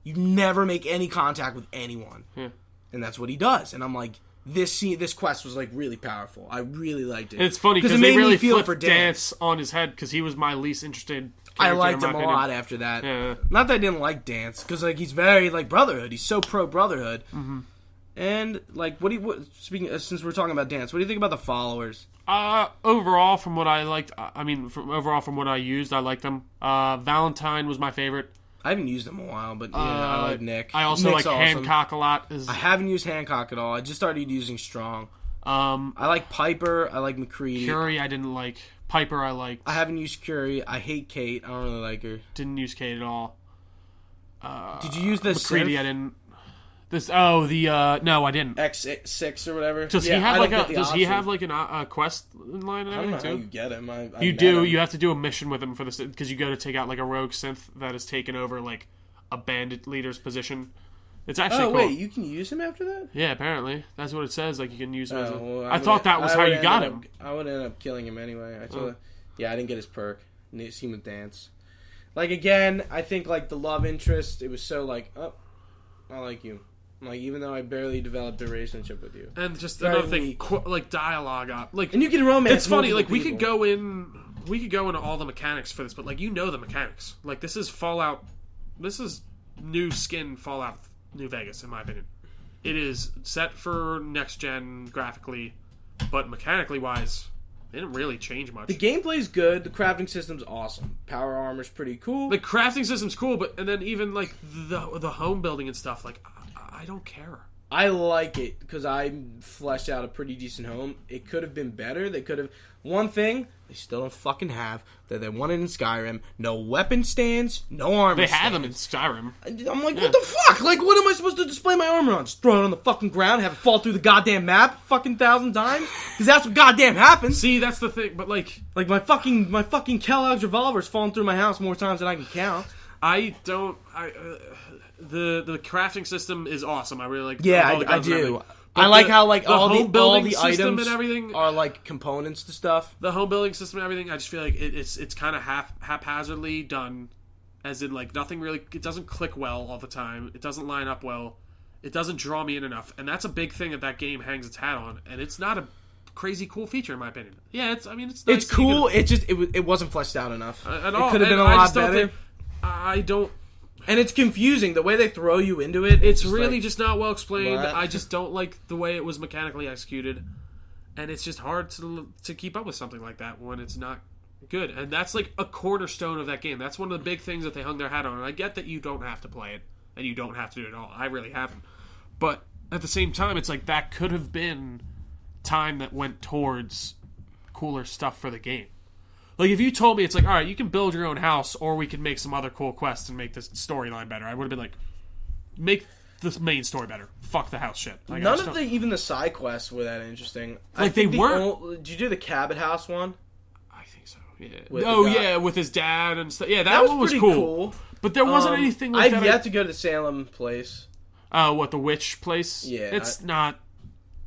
You never make any contact with anyone. Yeah. And that's what he does. And I'm like, this quest was, like, really powerful. I really liked it. And it's funny because they really flipped Dance on his head because he was my least interested character. I liked him a lot after that. Yeah. Not that I didn't like Dance, because, like, he's very, like, Brotherhood. He's so pro-Brotherhood. Mm-hmm. And, like, since we're talking about Dance, what do you think about the followers? Overall, from what I liked, from what I used, I liked them. Valentine was my favorite. I haven't used him in a while, but yeah, I like Nick. I also Nick's like awesome. Hancock a lot. I haven't used Hancock at all. I just started using Strong. I like Piper. I like McCready. Curie, I didn't like. Piper, I liked. I haven't used Curie. I hate Kate. I don't really like her. Didn't use Kate at all. Did you use this? McCready, I didn't. No, I didn't. X6 or whatever. Does he have like a quest in line and everything I don't know too? how you get him. You do. You have to do a mission with him for this because you go to take out like a rogue synth that has taken over like a bandit leader's position. It's actually cool. Wait, you can use him after that? Yeah, apparently that's what it says. Like you can use him. I thought that was how you got him. I would end up killing him anyway. I didn't get his perk. Seen with Dance. Like again, I think like the love interest. It was so like, oh, I like you. Like, even though I barely developed a relationship with you. And just another thing, like, dialogue up. Like, and you can romance. It's funny, like, we could go into all the mechanics for this, but, like, you know the mechanics. Like, this is Fallout, this is new skin Fallout New Vegas, in my opinion. It is set for next-gen graphically, but mechanically-wise, it didn't really change much. The gameplay's good, the crafting system's awesome. Power armor's pretty cool. The crafting system's cool, and then even, like, the home building and stuff, like... I don't care. I like it because I fleshed out a pretty decent home. It could have been better. They could have... One thing they still don't fucking have that they wanted in Skyrim. No weapon stands, no armor stands. They had them in Skyrim. I'm like, what the fuck? Like, what am I supposed to display my armor on? Just throw it on the fucking ground, have it fall through the goddamn map fucking 1,000 times? Because that's what goddamn happens. See, that's the thing, but like my fucking Kellogg's revolver's fallen through my house more times than I can count. The crafting system is awesome. I really like. Yeah, I do. I like how like all the items and everything are like components to stuff. The home building system and everything. I just feel like it's kind of haphazardly done, as in like nothing really. It doesn't click well all the time. It doesn't line up well. It doesn't draw me in enough, and that's a big thing that game hangs its hat on. And it's not a crazy cool feature in my opinion. Yeah, it's nice. It's cool. It wasn't fleshed out enough. At all. It could have been a lot better. I don't. And it's confusing the way they throw you into it. It's really like, just not well explained. What? I just don't like the way it was mechanically executed, and it's just hard to keep up with something like that when it's not Good. And that's like a cornerstone of that game. That's one of the big things that they hung their hat on. And I get that you don't have to play it, and you don't have to do it all. I really haven't. But at the same time, it's like that could have been time that went towards cooler stuff for the game. Like, if you told me it's like, all right, you can build your own house, or we can make some other cool quests and make this storyline better, I would have been like, make the main story better. Fuck the house shit. Like, None of even the side quests were that interesting. Like, they weren't. Did you do the Cabot House one? I think so. Yeah. With his dad and stuff. Yeah, that one was cool. But there wasn't anything like that. I've yet to go to the Salem place. What, the witch place? Yeah. It's not.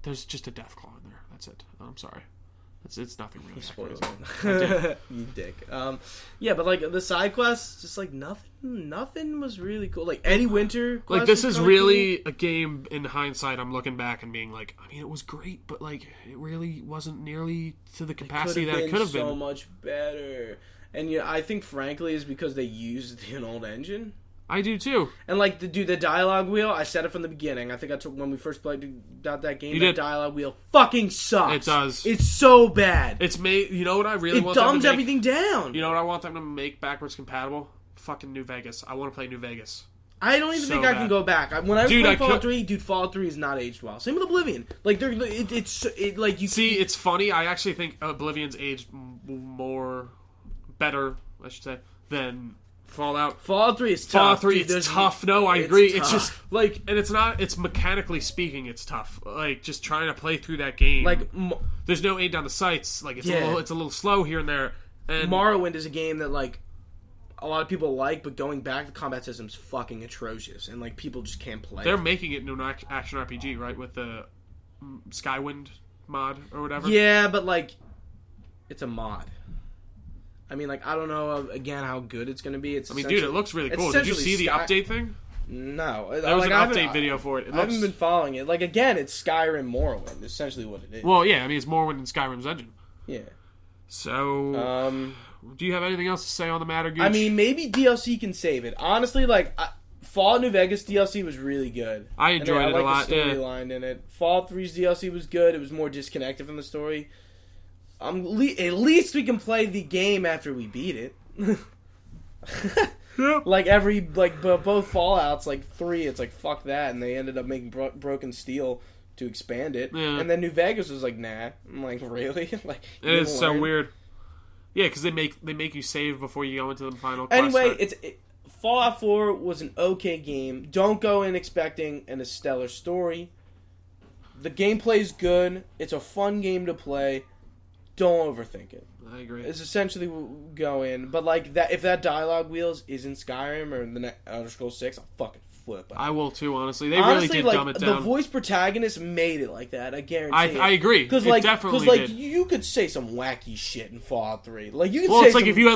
There's just a Deathclaw in there. That's it. I'm sorry. It's nothing really. You dick. Yeah, but like the side quests, just like nothing was really cool. Like Eddie Winter quest like this was is really cool. A game in hindsight. I'm looking back and being like, I mean, it was great, but like it really wasn't nearly to the capacity that it could have been. So much better. And yeah, I think frankly is because they used an old engine. I do too. And like the dialogue wheel, I said it from the beginning. I think I took when we first played that game. That dialogue wheel fucking sucks. It does. It's so bad. It's made. You know what I really want? It dumbs everything down. You know what I want them to make backwards compatible? Fucking New Vegas. I want to play New Vegas. I don't even think I can go back. When I was playing Fallout 3, Fallout 3 is not aged well. Same with Oblivion. Like it's like you see. It's funny. I actually think Oblivion's aged better. I should say than Fallout 3 is tough. Fallout 3 is tough. No, I agree. It's just like, and it's mechanically speaking, it's tough. Like just trying to play through that game. Like there's no aim down the sights. Like it's a little slow here and there. And Morrowind is a game that like a lot of people like, but going back, the combat system's fucking atrocious, and like people just can't play. They're making it into an action RPG, right? With the Skywind mod or whatever. Yeah, but like it's a mod. I mean, like, I don't know, again, how good it's going to be. I mean, dude, it looks really cool. Did you see the update thing? No. There was an update video for it. I haven't been following it. Like, again, it's Skyrim Morrowind, essentially what it is. Well, yeah, I mean, it's Morrowind and Skyrim's engine. Yeah. So, do you have anything else to say on the matter, Gooch? I mean, maybe DLC can save it. Honestly, like, Fallout New Vegas DLC was really good. I enjoyed it a lot, the storyline in it. Fallout 3's DLC was good. It was more disconnected from the story. At least we can play the game after we beat it. Like both Fallouts, like 3, it's like fuck that, and they ended up making Broken Steel to expand it, and then New Vegas was like, nah. I'm like, really? Like it is so weird. Yeah, because they make you save before you go into the final quest. Anyway, Fallout 4 was an okay game. Don't go in expecting a stellar story. The gameplay's good. It's a fun game to play. Don't overthink it. I agree. It's essentially go in, but like that. If that dialogue wheels isn't Skyrim or the Elder Scrolls 6, I'll fucking flip. I will too. Honestly, they really did dumb it down. The voice protagonist made it like that. I guarantee. I agree. Because like you could say some wacky shit in Fallout 3. Like you could. Well, it's like if you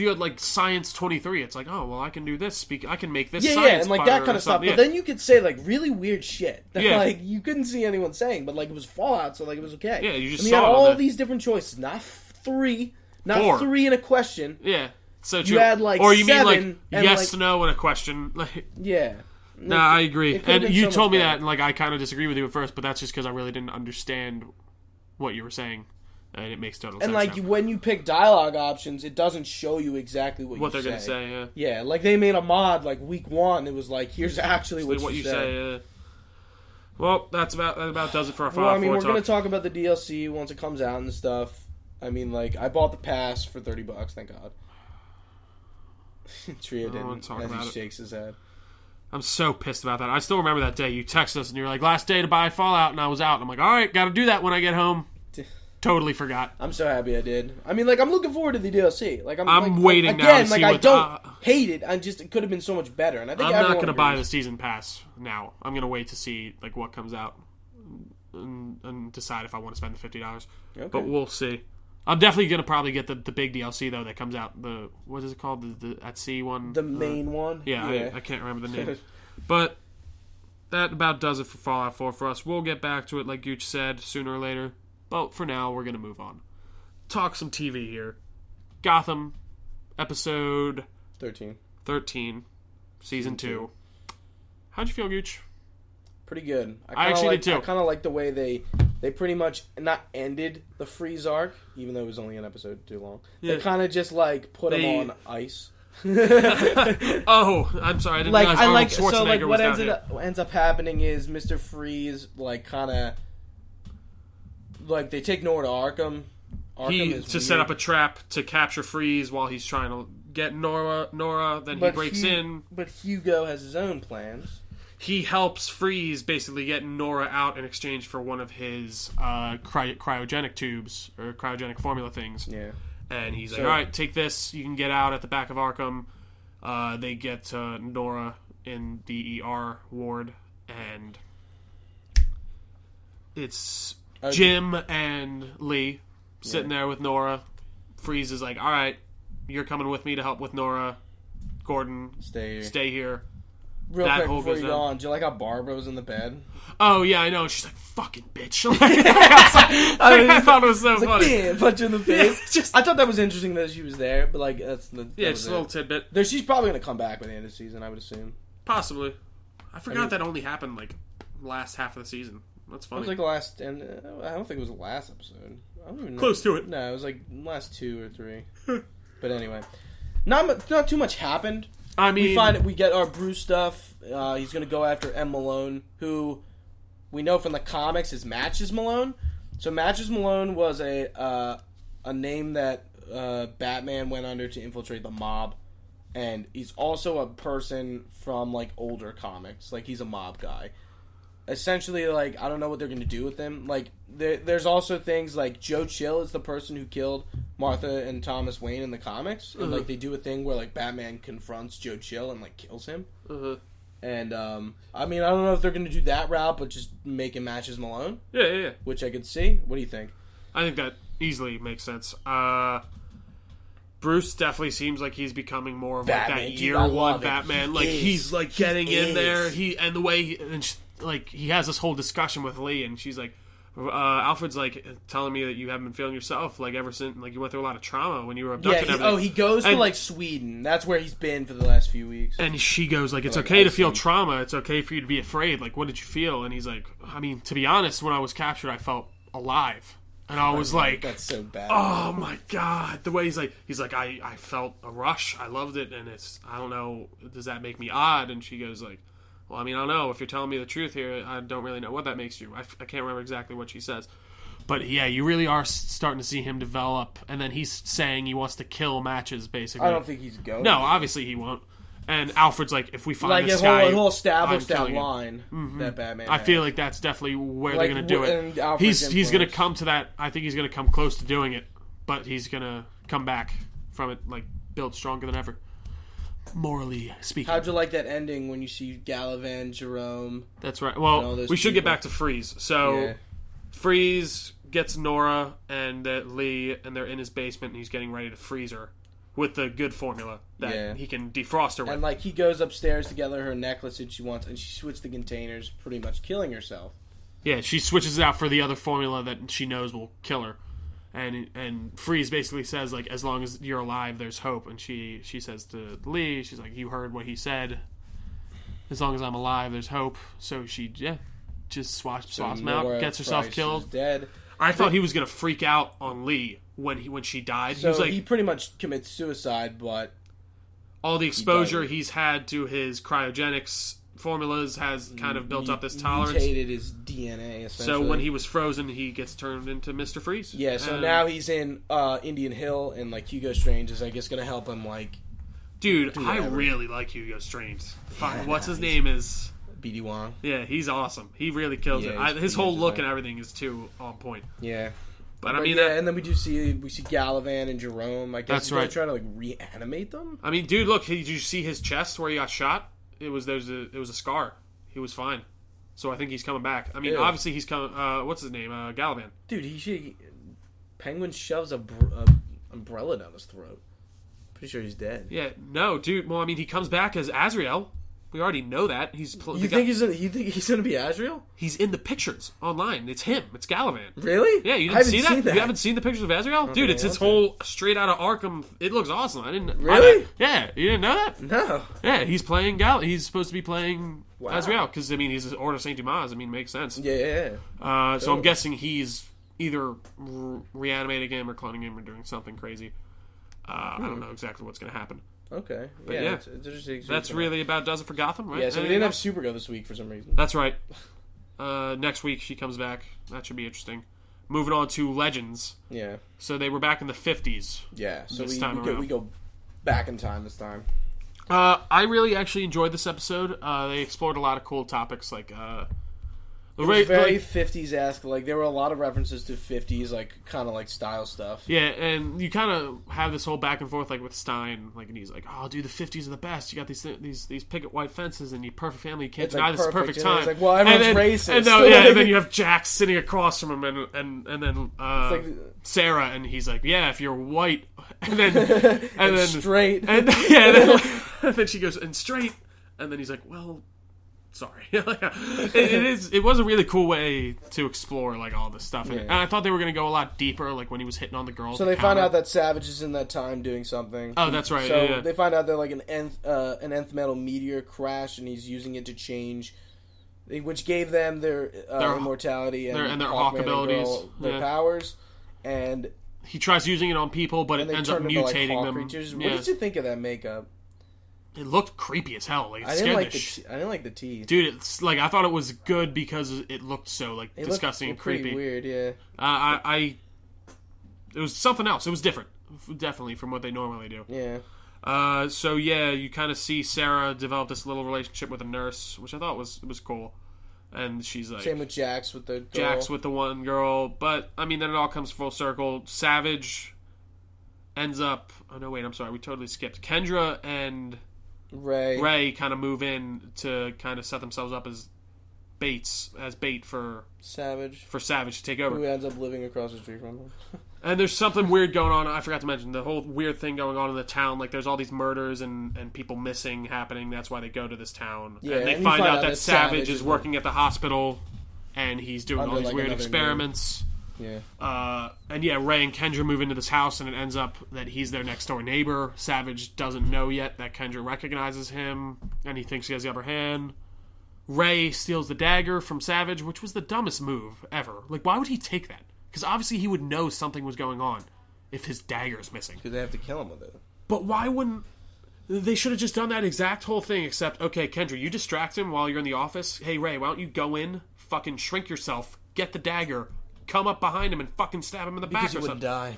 had like Science 23, it's like, oh well, I can do this. I can make this. Science and like that kind of stuff. Yeah. But then you could say like really weird shit that like you couldn't see anyone saying, but like it was Fallout, so like it was okay. Yeah, you just saw you had all these different choices, not 3, not 4. 3 in a question. Yeah, so true. You had like or you 7, mean like yes, no in a question. Like yeah. No, I agree. And you told me that, and like I kind of disagree with you at first, but that's just because I really didn't understand what you were saying, and it makes total sense. And like now. when you pick dialogue options, it doesn't show you exactly what they're gonna say. Yeah. Yeah, like they made a mod like week 1. It was like here's actually what you say. Yeah. Well, that about does it for our Fallout 4 Well, I mean, we're gonna talk about the DLC once it comes out and stuff. I mean, like I bought the pass for $30. Thank God. Trio didn't. As he shakes his head. I'm so pissed about that. I still remember that day. You texted us and you were like, last day to buy Fallout, and I was out. And I'm like, all right, got to do that when I get home. Totally forgot. I'm so happy I did. I mean, like, I'm looking forward to the DLC. Like, I'm waiting now to see I don't hate it. It could have been so much better. And I think I'm not going to buy the season pass now. I'm going to wait to see like what comes out and decide if I want to spend the $50. Okay. But we'll see. I'm definitely going to probably get the big DLC, though, that comes out. What is it called? The at sea one? The main one? Yeah. I can't remember the name. But that about does it for Fallout 4 for us. We'll get back to it, like Gooch said, sooner or later. But for now, we're going to move on. Talk some TV here. Gotham, episode 13, season 2. How'd you feel, Gooch? Pretty good. I actually did too. I kind of like the way they they pretty much not ended the Freeze arc, even though it was only an episode too long. Yeah. They kind of just like put him on ice. Oh, I'm sorry. I didn't realize Arnold Schwarzenegger was down here. What ends up happening is Mr. Freeze like kind of like they take Nora to Arkham. He to set up a trap to capture Freeze while he's trying to get Nora. Then he breaks in. But Hugo has his own plans. He helps Freeze basically get Nora out in exchange for one of his cryogenic tubes or cryogenic formula things. Yeah. And he's like, all right, take this. You can get out at the back of Arkham. They get Nora in the ER ward, and it's Jim and Lee sitting there with Nora. Freeze is like, all right, you're coming with me to help with Nora. Gordon, stay here. Real quick before you go on, do you like how Barbara was in the bed? Oh, yeah, I know. She's like, fucking bitch. I thought it was so funny. Like, damn, punch her in the face. I thought that was interesting that she was there, but like, just a little tidbit. She's probably going to come back by the end of the season, I would assume. Possibly. I forgot that only happened like last half of the season. That's funny. It was like the last, and I don't think it was the last episode. I don't even know. Close to it. No, it was like last 2 or 3. But anyway, not too much happened. I mean, we get our Bruce stuff. He's going to go after M. Malone, who we know from the comics is Matches Malone. So Matches Malone was a name that Batman went under to infiltrate the mob, and he's also a person from like older comics. Like he's a mob guy. Essentially, like I don't know what they're going to do with him. Like there's also things like Joe Chill is the person who killed Martha and Thomas Wayne in the comics, and like they do a thing where like Batman confronts Joe Chill and like kills him. And I mean, I don't know if they're going to do that route, but just make him Matches Malone. Yeah. Which I could see. What do you think? I think that easily makes sense. Bruce definitely seems like he's becoming more of like that year one Batman. Like he's like getting in there. And the way he has this whole discussion with Lee, and she's like, Alfred's like telling me that you haven't been feeling yourself like ever since like you went through a lot of trauma when you were abducted. Yeah, he goes to like Sweden. That's where he's been for the last few weeks. And she goes like, it's okay to feel trauma. It's okay for you to be afraid. Like, what did you feel? And he's like, I mean, to be honest, when I was captured, I felt alive. And I was like, that's so bad. Oh my god, the way he's like, I felt a rush. I loved it, and I don't know, does that make me odd? And she goes like, well, I mean, I don't know. If you're telling me the truth here, I don't really know what that makes you. I can't remember exactly what she says. But yeah, you really are starting to see him develop. And then he's saying he wants to kill Matches, basically. I don't think he's going. No, obviously he won't. And Alfred's like, if we find like this guy, he'll establish that line that Batman I has. feel like that's definitely where they're going to do it. He's going to come to that. I think he's going to come close to doing it. But he's going to come back from it, like, built stronger than ever. Morally speaking. How'd you like that ending when you see Galavan, Jerome? That's right. Well, we should get back to Freeze. So, Freeze gets Nora and Lee, and they're in his basement, and he's getting ready to freeze her with the good formula that he can defrost her with. And, like, he goes upstairs to gather her necklace that she wants, and she switches the containers, pretty much killing herself. Yeah, she switches it out for the other formula that she knows will kill her. And Freeze basically says, like, as long as you're alive, there's hope. And she says to Lee, she's like, you heard what he said. As long as I'm alive, there's hope. So she, just swaps him out, gets herself killed. Dead. I thought he was going to freak out on Lee when she died. So he pretty much commits suicide, but all the exposure he's had to his cryogenics formulas has kind of built up this tolerance. Mutated his DNA, essentially. So when he was frozen, he gets turned into Mr. Freeze. Yeah, so now he's in Indian Hill, and like Hugo Strange is, I guess, going to help him, like... Dude, I really like Hugo Strange. What's his name is... B.D. Wong. Yeah, he's awesome. He really kills it. His whole look and everything is too on point. Yeah. But I mean... and then we see Galavan and Jerome. I guess that's right. Try to, like, reanimate them? I mean, dude, look, did you see his chest where he got shot? It was a scar. He was fine. So I think he's coming back. I mean, obviously he's coming. What's his name? Galavan. Dude, Penguin shoves a umbrella down his throat. Pretty sure he's dead. Yeah, no, dude. Well, I mean, he comes back as Azrael. We already know that. You think he's gonna be Azrael? He's in the pictures online. It's him. It's Gallivant. Really? Yeah, you didn't see that? You haven't seen the pictures of Azrael? Dude, it's his whole straight out of Arkham. It looks awesome. I didn't... Really? Yeah, you didn't know that? No. Yeah, he's playing He's supposed to be playing Azrael, because, I mean, he's Order of St. Dumas. I mean, makes sense. Yeah. So I'm guessing he's either reanimating him or cloning him or doing something crazy. I don't know exactly what's going to happen. Okay. But It's interesting. That's really about does it for Gotham, right? Yeah, so we didn't have Supergirl this week for some reason. That's right. Next week she comes back. That should be interesting. Moving on to Legends. Yeah. So they were back in the 50s. Yeah, so we go back in time this time. I really actually enjoyed this episode. They explored a lot of cool topics, like it was very 50s-esque. Like, there were a lot of references to 50s, like, kind of like style stuff. Yeah, and you kind of have this whole back and forth, like with Stein, like, and he's like, "Oh, dude, the 50s are the best. You got these picket white fences and your perfect family. You can't deny this perfect time." It's like, well, everyone's racist. And then you have Jax sitting across from him, and then like, Sarah, and he's like, "Yeah, if you're white," and then straight, and then she goes, "And straight," and then he's like, "Well." Sorry. It was a really cool way to explore like all this stuff. And I thought they were going to go a lot deeper, like when he was hitting on the girls. So they find out that Savage is in that time doing something. Oh, that's right. So they find out that like an nth metal meteor crashed and he's using it to change, which gave them their immortality and their Hawk abilities, their powers. And he tries using it on people, but it ends up mutating them. Creatures. What did you think of that makeup? It looked creepy as hell. Like, I didn't like the teeth, dude. It's like I thought it was good because it looked so like disgusting and creepy. Weird, yeah. It was something else. It was different, definitely from what they normally do. Yeah. So yeah, you kind of see Sarah develop this little relationship with a nurse, which I thought was cool. And she's like same with Jax with the girl. Jax with the one girl, but I mean then it all comes full circle. Savage ends up. Oh no, wait, I'm sorry, we totally skipped. Kendra and Ray kind of move in to kind of set themselves up as bait for Savage to take over. Who ends up living across the street from them. And there's something weird going on. I forgot to mention the whole weird thing going on in the town. Like there's all these murders and people missing happening. That's why they go to this town. Yeah, and they find out that Savage is working at the hospital and he's doing all these weird experiments. Yeah. And yeah, Ray and Kendra move into this house, and it ends up that he's their next door neighbor. Savage doesn't know yet that Kendra recognizes him, and he thinks he has the upper hand. Ray steals the dagger from Savage, which was the dumbest move ever. Like, why would he take that? Because obviously he would know something was going on if his dagger is missing. Because they have to kill him with it. But why wouldn't... They should have just done that exact whole thing, except, okay, Kendra, you distract him while you're in the office. Hey, Ray, why don't you go in, fucking shrink yourself, get the dagger, come up behind him and fucking stab him in the back or something. Because he would die.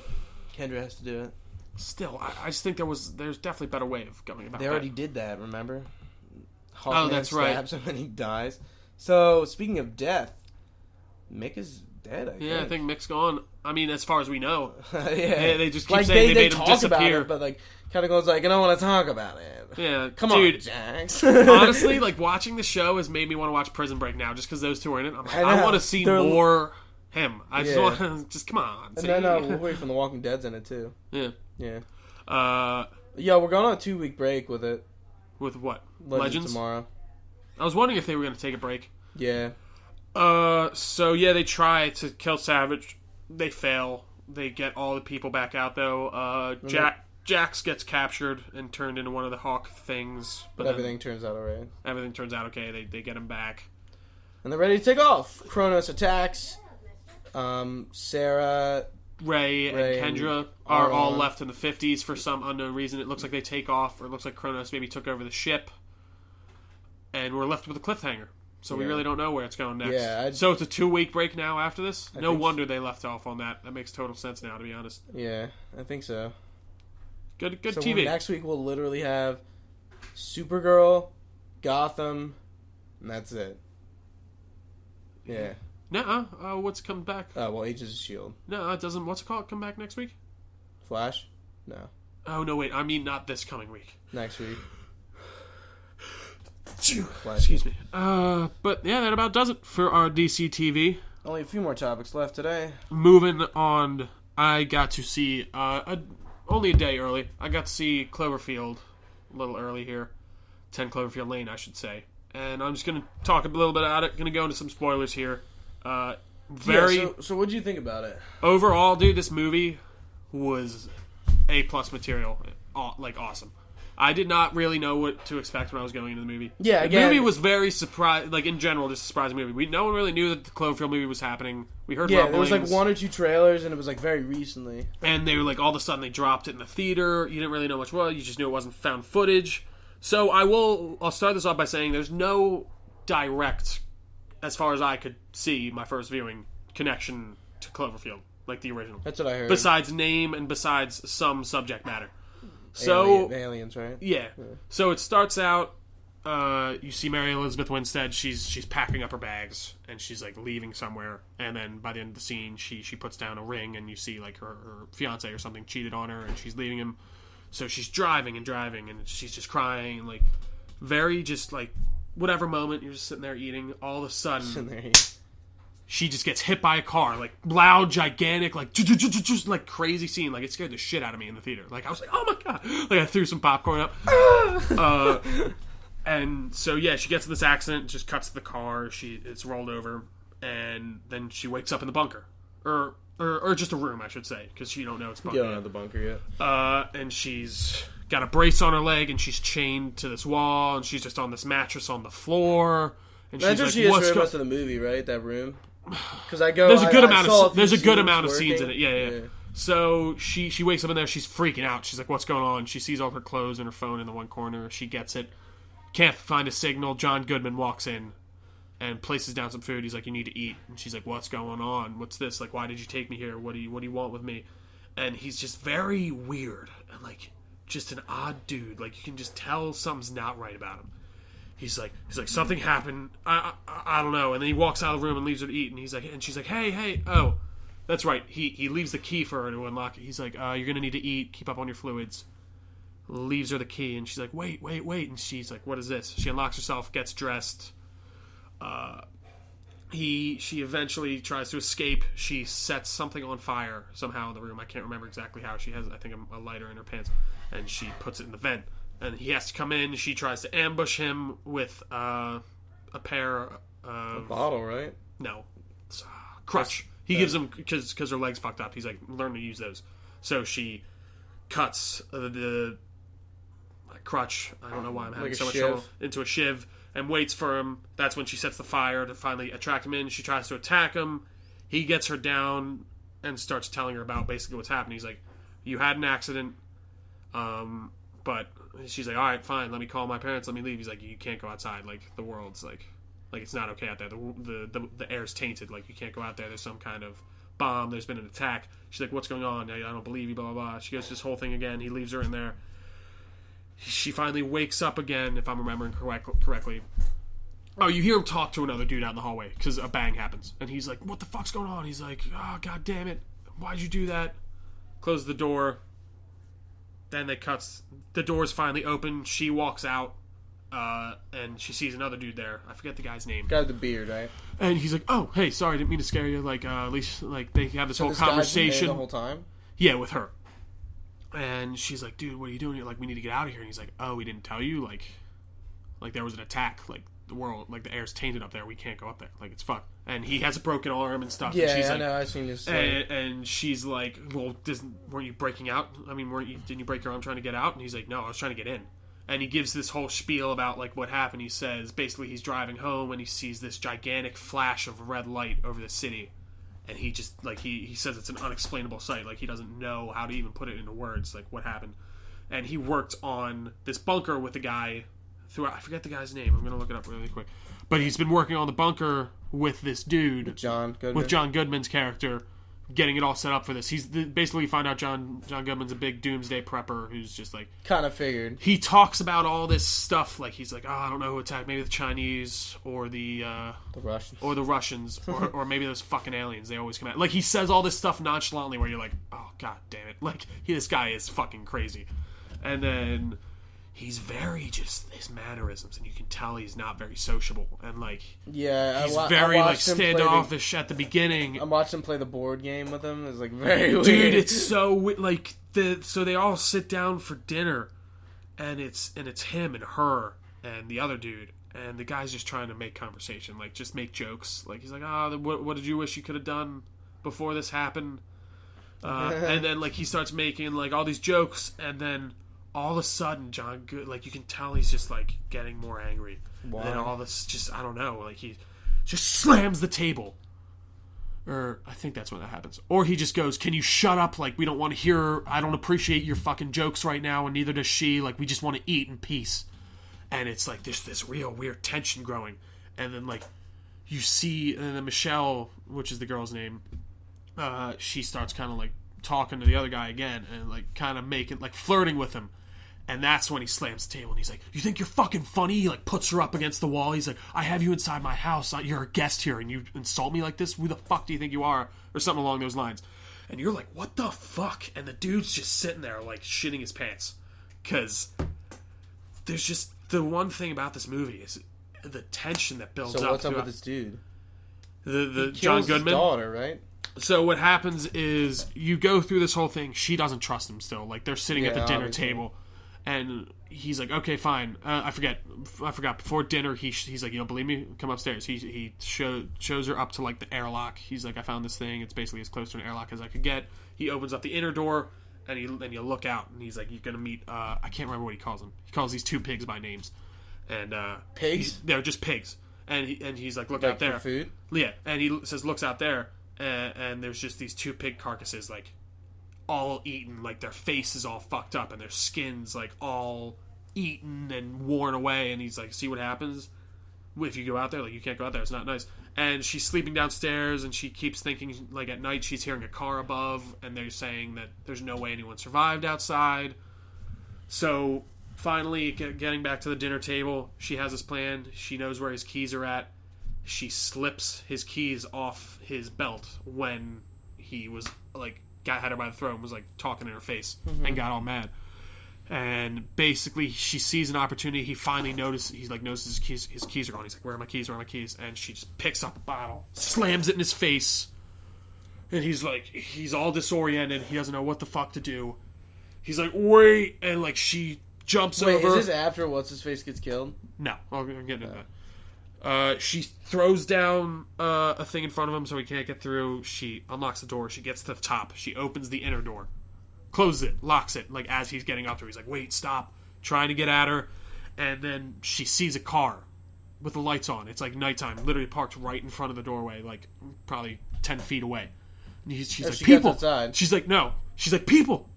Kendra has to do it. Still, I just think there's definitely a better way of going about that. They already did that, remember? Hawkman that's right. Stabs him and he dies. So, speaking of death, Mick is dead, I think. Yeah, I think Mick's gone. I mean, as far as we know. Yeah. They just keep saying they made him disappear. About it, but like, kind of goes like, I don't want to talk about it. Yeah. Come on, Jax. Honestly, like, watching the show has made me want to watch Prison Break now, just because those two are in it. I'm like, I want to see more him. I just want to, just come on. And then we'll wait for The Walking Dead's in it, too. Yeah. Yeah. Yeah, we're going on a 2-week break with it. With what? Legends? Tomorrow. I was wondering if they were going to take a break. Yeah. So yeah, they try to kill Savage. They fail. They get all the people back out though. Jax gets captured and turned into one of the Hawk things. But everything turns out alright. Everything turns out okay. They get him back. And they're ready to take off. Kronos attacks. Sarah, Ray and Kendra are all left in the 50s for some unknown reason. It looks like they take off, or it looks like Kronos maybe took over the ship. And we're left with a cliffhanger. So we really don't know where it's going next. Yeah, so it's a 2-week break now after this? No wonder they left off on that. That makes total sense now, to be honest. Yeah, I think so. Good TV. Next week we'll literally have Supergirl, Gotham, and that's it. Yeah. Nuh-uh. What's coming back? Well, Agents of S.H.I.E.L.D. No, it doesn't. What's it called? Come back next week? Flash? No. Oh, no, wait. I mean not this coming week. Next week. Excuse me. But yeah, that about does it for our DC TV. Only a few more topics left today. Moving on, I got to see only a day early. I got to see Cloverfield a little early here. 10 Cloverfield Lane, I should say. And I'm just going to talk a little bit about it. Going to go into some spoilers here. So what did you think about it? Overall, dude, this movie was A+ material. Like, awesome. I did not really know what to expect when I was going into the movie. Yeah, the movie was very surprised. Like, in general, just a surprising movie. No one really knew that the Cloverfield movie was happening. We heard rumblings. There was like 1 or 2 trailers, and it was like very recently. And they were like, all of a sudden, they dropped it in the theater. You didn't really know much. Well, you just knew it wasn't found footage. So I'll start this off by saying there's no direct, as far as I could see, my first viewing, connection to Cloverfield, like the original. That's what I heard. Besides name and besides some subject matter. So aliens, right? Yeah. So it starts out. You see Mary Elizabeth Winstead. She's packing up her bags and she's like leaving somewhere. And then by the end of the scene, she puts down a ring and you see like her fiance or something cheated on her and she's leaving him. So she's driving and she's just crying and like very just like whatever moment you're just sitting there eating. All of a sudden, she just gets hit by a car, like loud, gigantic, like just like crazy scene. Like it scared the shit out of me in the theater. Like I was like, oh my god! Like I threw some popcorn up. And so yeah, she gets in this accident, just cuts the car. It's rolled over, and then she wakes up in the bunker, or just a room, I should say, because she don't know it's a bunker. You don't know the bunker yet. And she's got a brace on her leg, and she's chained to this wall, and she's just on this mattress on the floor. And that's what she is for the rest of the movie, right? That room. Because there's a good amount of scenes in it. Yeah. So she wakes up in there. She's freaking out. She's like, "What's going on?" She sees all her clothes and her phone in the one corner. She gets it. Can't find a signal. John Goodman walks in and places down some food. He's like, "You need to eat." And she's like, "What's going on? What's this? Like, why did you take me here? What do you want with me?" And he's just very weird and like just an odd dude. Like you can just tell something's not right about him. He's like something happened. I don't know. And then he walks out of the room and leaves her to eat. And she's like, hey, oh, that's right. He leaves the key for her to unlock it. He's like, you're gonna need to eat. Keep up on your fluids. Leaves her the key, and she's like, wait. And she's like, what is this? She unlocks herself, gets dressed. She eventually tries to escape. She sets something on fire somehow in the room. I can't remember exactly how. She has, I think, a lighter in her pants, and she puts it in the vent. And he has to come in. She tries to ambush him with a pair of... A bottle, right? No. It's crutch. He gives him... Because her leg's fucked up. He's like, learn to use those. So she cuts the crutch. I don't know why I'm having so much trouble. Into a shiv. And waits for him. That's when she sets the fire to finally attract him in. She tries to attack him. He gets her down and starts telling her about basically what's happening. He's like, you had an accident. But she's like, all right, fine, let me call my parents, let me leave. He's like, you can't go outside. Like, the world's like it's not okay out there. The air's tainted. Like, you can't go out there. There's some kind of bomb. There's been an attack. She's like, what's going on? I don't believe you, blah, blah, blah. She goes this whole thing again. He leaves her in there. She finally wakes up again, if I'm remembering correctly. Oh, you hear him talk to another dude out in the hallway because a bang happens. And he's like, what the fuck's going on? He's like, oh, god damn it. Why'd you do that? Closes the door. Then the door's finally open. She walks out, and she sees another dude there. I forget the guy's name. Guy with the beard, right? And he's like, "Oh, hey, sorry, didn't mean to scare you." Like, at least like they have this whole conversation the whole time. Yeah, with her. And she's like, "Dude, what are you doing here? Like, we need to get out of here." And he's like, "Oh, we didn't tell you. Like there was an attack. Like the world, like the air's tainted up there. We can't go up there. Like it's fucked." And he has a broken arm and stuff. Yeah, and she's I like, know. I've seen this. And she's like, "Well, weren't you breaking out? I mean, didn't you break your arm trying to get out?" And he's like, "No, I was trying to get in." And he gives this whole spiel about like what happened. He says basically he's driving home and he sees this gigantic flash of red light over the city, and he just like he says it's an unexplainable sight. Like he doesn't know how to even put it into words. Like what happened. And he worked on this bunker with a guy throughout. I forget the guy's name. I'm gonna look it up really quick. But he's been working on the bunker with this dude, with John Goodman's character, getting it all set up for this. He's basically find out John Goodman's a big doomsday prepper who's just like kind of figured. He talks about all this stuff like he's like, I don't know who attacked, maybe the Chinese or the Russians or maybe those fucking aliens. They always come out. Like he says all this stuff nonchalantly where you're like, oh god damn it, like this guy is fucking crazy. And then he's very just his mannerisms, and you can tell he's not very sociable, and like he's very like standoffish at the beginning. I watched him play the board game with him. It's like very weird. Dude, it's so like so they all sit down for dinner, and it's him and her, and the other dude, and the guy's just trying to make conversation, like just make jokes. Like he's like, what did you wish you could have done before this happened? And then like he starts making like all these jokes, and then all of a sudden John Good, like you can tell he's just like getting more angry. Wow. And then all this just, I don't know, like he just slams the table. Or I think that's when that happens. Or he just goes, can you shut up? Like, we don't want to hear, I don't appreciate your fucking jokes right now, and neither does she. Like, we just want to eat in peace. And it's like there's this real weird tension growing. And then like you see, and then Michelle, which is the girl's name, she starts kind of like talking to the other guy again, and like kind of making, like flirting with him. And that's when he slams the table, and he's like, you think you're fucking funny? He like puts her up against the wall. He's like, I have you inside my house. You're a guest here, and you insult me like this? Who the fuck do you think you are? Or something along those lines. And you're like, what the fuck? And the dude's just sitting there like shitting his pants. Because there's just, the one thing about this movie is the tension that builds up. So what's up with this dude? The he John kills Goodman his daughter, right? So what happens is you go through this whole thing. She doesn't trust him still. Like they're sitting at the dinner table, and he's like, "Okay, fine." I forgot. Before dinner, he's like, "You don't believe me? Come upstairs." He shows her up to like the airlock. He's like, "I found this thing. It's basically as close to an airlock as I could get." He opens up the inner door, and you look out, and he's like, "You're gonna meet." I can't remember what he calls them. He calls these two pigs by names, and pigs. They're just pigs, and he's like, "Look out there." For food. Yeah, and he says, "Looks out there." And there's just these two pig carcasses, like, all eaten, like, their face is all fucked up, and their skin's, like, all eaten and worn away, and he's like, see what happens if you go out there? Like, you can't go out there, it's not nice. And she's sleeping downstairs, and she keeps thinking, like, at night she's hearing a car above, and they're saying that there's no way anyone survived outside. So, finally, getting back to the dinner table, she has this plan, she knows where his keys are at. She slips his keys off his belt when he was like had her by the throat and was like talking in her face and got all mad. And basically, she sees an opportunity. He finally notices his keys are gone. He's like, "Where are my keys? Where are my keys?" And she just picks up a bottle, slams it in his face, and he's all disoriented. He doesn't know what the fuck to do. He's like, "Wait!" And like she jumps over. Is this after what's his face gets killed? No, I'm getting into that. She throws down a thing in front of him so he can't get through. She unlocks the door. She gets to the top. She opens the inner door. Closes it. Locks it. Like, as he's getting up to her. He's like, wait, stop. Trying to get at her. And then she sees a car with the lights on. It's like nighttime. Literally parked right in front of the doorway. Like, probably 10 feet away. And she's like, people. She's like, no. She's like, people.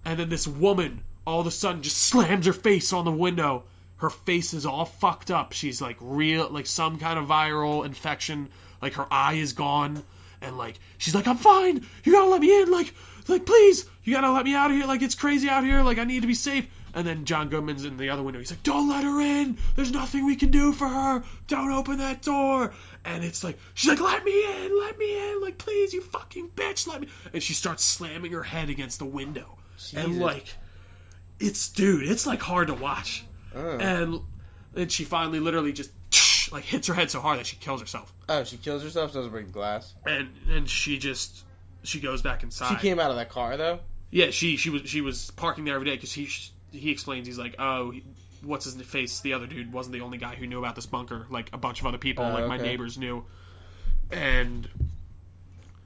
And then this woman, all of a sudden, just slams her face on the window. Her face is all fucked up. She's like like some kind of viral infection. Like her eye is gone. And like, she's like, I'm fine. You gotta let me in. Like please. You gotta let me out of here. Like, it's crazy out here. Like, I need to be safe. And then John Goodman's in the other window. He's like, don't let her in. There's nothing we can do for her. Don't open that door. And it's like, she's like, let me in. Like, please, you fucking bitch. Let me. And she starts slamming her head against the window. Jesus. And like, it's like hard to watch. And she finally literally just like hits her head so hard that she kills herself. Oh, she kills herself? Doesn't break glass? And she goes back inside. She came out of that car, though? Yeah, she was parking there every day because he explains, he's like, what's his face? The other dude wasn't the only guy who knew about this bunker. Like, a bunch of other people, my neighbors knew. And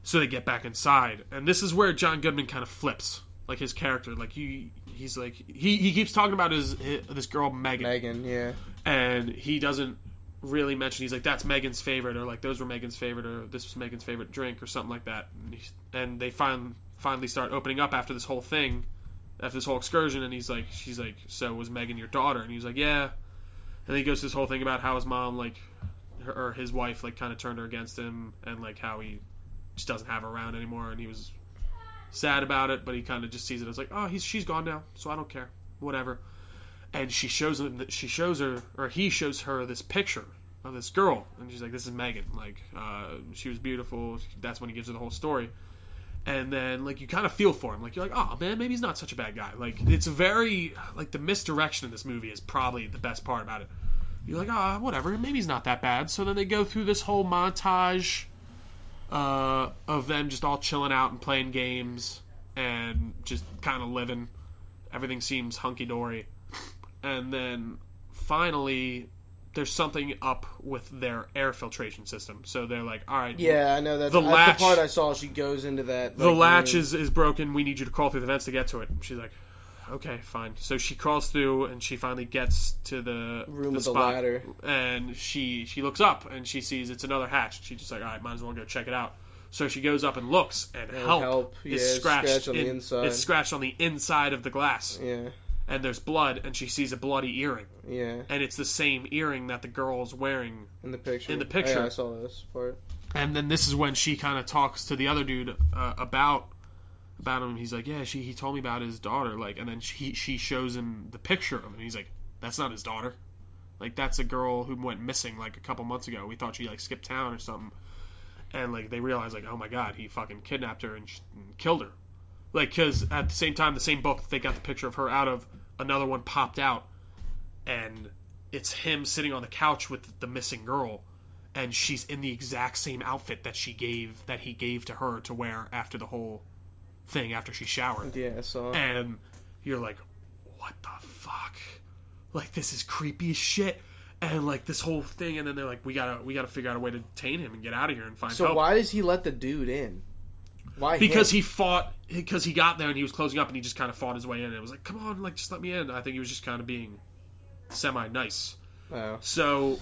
so they get back inside. And this is where John Goodman kind of flips. Like, his character. Like, he's like, he keeps talking about this girl, Megan. Megan, yeah. And he doesn't really mention, he's like, that's Megan's favorite, or like, those were Megan's favorite, or this was Megan's favorite drink, or something like that. And they finally start opening up after this whole thing, after this whole excursion, and she's like, so was Megan your daughter? And he's like, yeah. And then he goes to this whole thing about how his mom, like, or his wife, like, kind of turned her against him, and like how he just doesn't have her around anymore, and he was sad about it, but he kind of just sees it as like, oh, she's gone now, so I don't care, whatever. And he shows her this picture of this girl, and she's like, this is Megan, like, she was beautiful. That's when he gives her the whole story. And then, like, you kind of feel for him, like, you're like, oh man, maybe he's not such a bad guy. Like, it's very, like, the misdirection in this movie is probably the best part about it. You're like, whatever, maybe he's not that bad. So then they go through this whole montage of them just all chilling out and playing games and just kind of living. Everything seems hunky-dory. And then finally, there's something up with their air filtration system. So they're like, all right. Yeah, I know that's the part I saw. She goes into that. The latch is broken. We need you to crawl through the vents to get to it. She's like, okay, fine. So she crawls through, and she finally gets to the room with spot, the ladder. And she looks up, and she sees it's another hatch. She's just like, all right, might as well go check it out. So she goes up and looks, and help is scratched on the inside. It's scratched on the inside of the glass. Yeah. And there's blood, and she sees a bloody earring. Yeah. And it's the same earring that the girl's wearing in the picture. Oh, yeah, I saw this part. And then this is when she kind of talks to the other dude about him. He's like, yeah, he told me about his daughter. Like, and then she shows him the picture of him. And he's like, that's not his daughter. Like, that's a girl who went missing like a couple months ago. We thought she like skipped town or something. And like they realize like, oh my god, he fucking kidnapped her and killed her. Like, because at the same time, the same book that they got the picture of her out of, another one popped out, and it's him sitting on the couch with the missing girl, and she's in the exact same outfit that he gave to her to wear after the whole thing, after she showered. Yeah, I saw. And you're like, what the fuck? Like, this is creepy as shit. And like this whole thing, and then they're like, we gotta figure out a way to detain him and get out of here and find help. So why does he let the dude in? Why? Because he got there and he was closing up and he just kind of fought his way in. And it was like, come on, like just let me in. I think he was just kind of being semi-nice. Oh. So,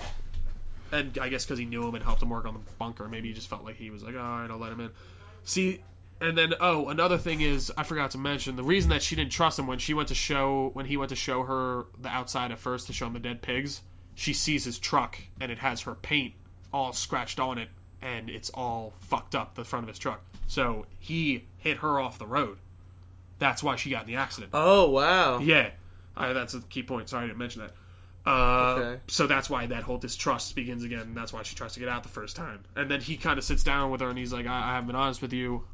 and I guess because he knew him and helped him work on the bunker, maybe he just felt like he was like, all right, I'll let him in. See, and then another thing is I forgot to mention the reason that she didn't trust him when he went to show her the outside at first to show him the dead pigs. She sees his truck, and it has her paint all scratched on it, and it's all fucked up, the front of his truck. So he hit her off the road. That's why she got in the accident. Oh, wow. Yeah. That's a key point. Sorry I didn't mention that. Okay. So that's why that whole distrust begins again, and that's why she tries to get out the first time. And then he kind of sits down with her, and he's like, I haven't been honest with you.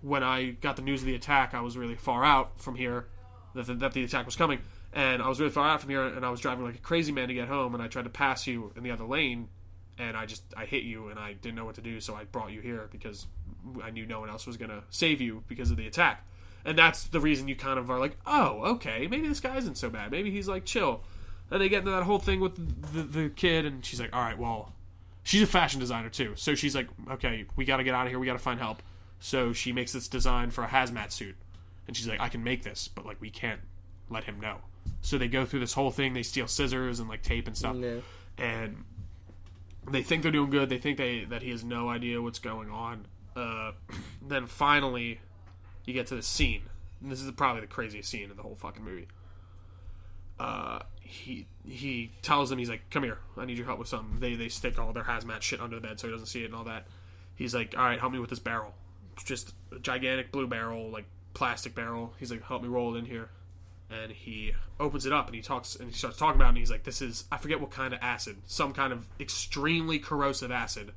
When I got the news of the attack, I was really far out from here, that the attack was coming. And I was really far out from here, and I was driving like a crazy man to get home, and I tried to pass you in the other lane, and I hit you, and I didn't know what to do, so I brought you here because I knew no one else was going to save you because of the attack. And that's the reason you kind of are like, oh, okay, maybe this guy isn't so bad. Maybe he's like chill. And they get into that whole thing with the kid, and she's like, all right, well, she's a fashion designer too. So she's like, okay, we got to get out of here. We got to find help. So she makes this design for a hazmat suit. And she's like, I can make this, but like we can't let him know. So they go through this whole thing. They steal scissors and like tape and stuff. Yeah. And they think they're doing good. They think that he has no idea what's going on. Then finally, you get to the scene. And this is probably the craziest scene in the whole fucking movie. He tells them, he's like, come here, I need your help with something. They stick all their hazmat shit under the bed so he doesn't see it and all that. He's like, all right, help me with this barrel. It's just a gigantic blue barrel, like plastic barrel. He's like, help me roll it in here. And he opens it up and he starts talking about it, and he's like, this is, I forget what kind of acid, some kind of extremely corrosive acid.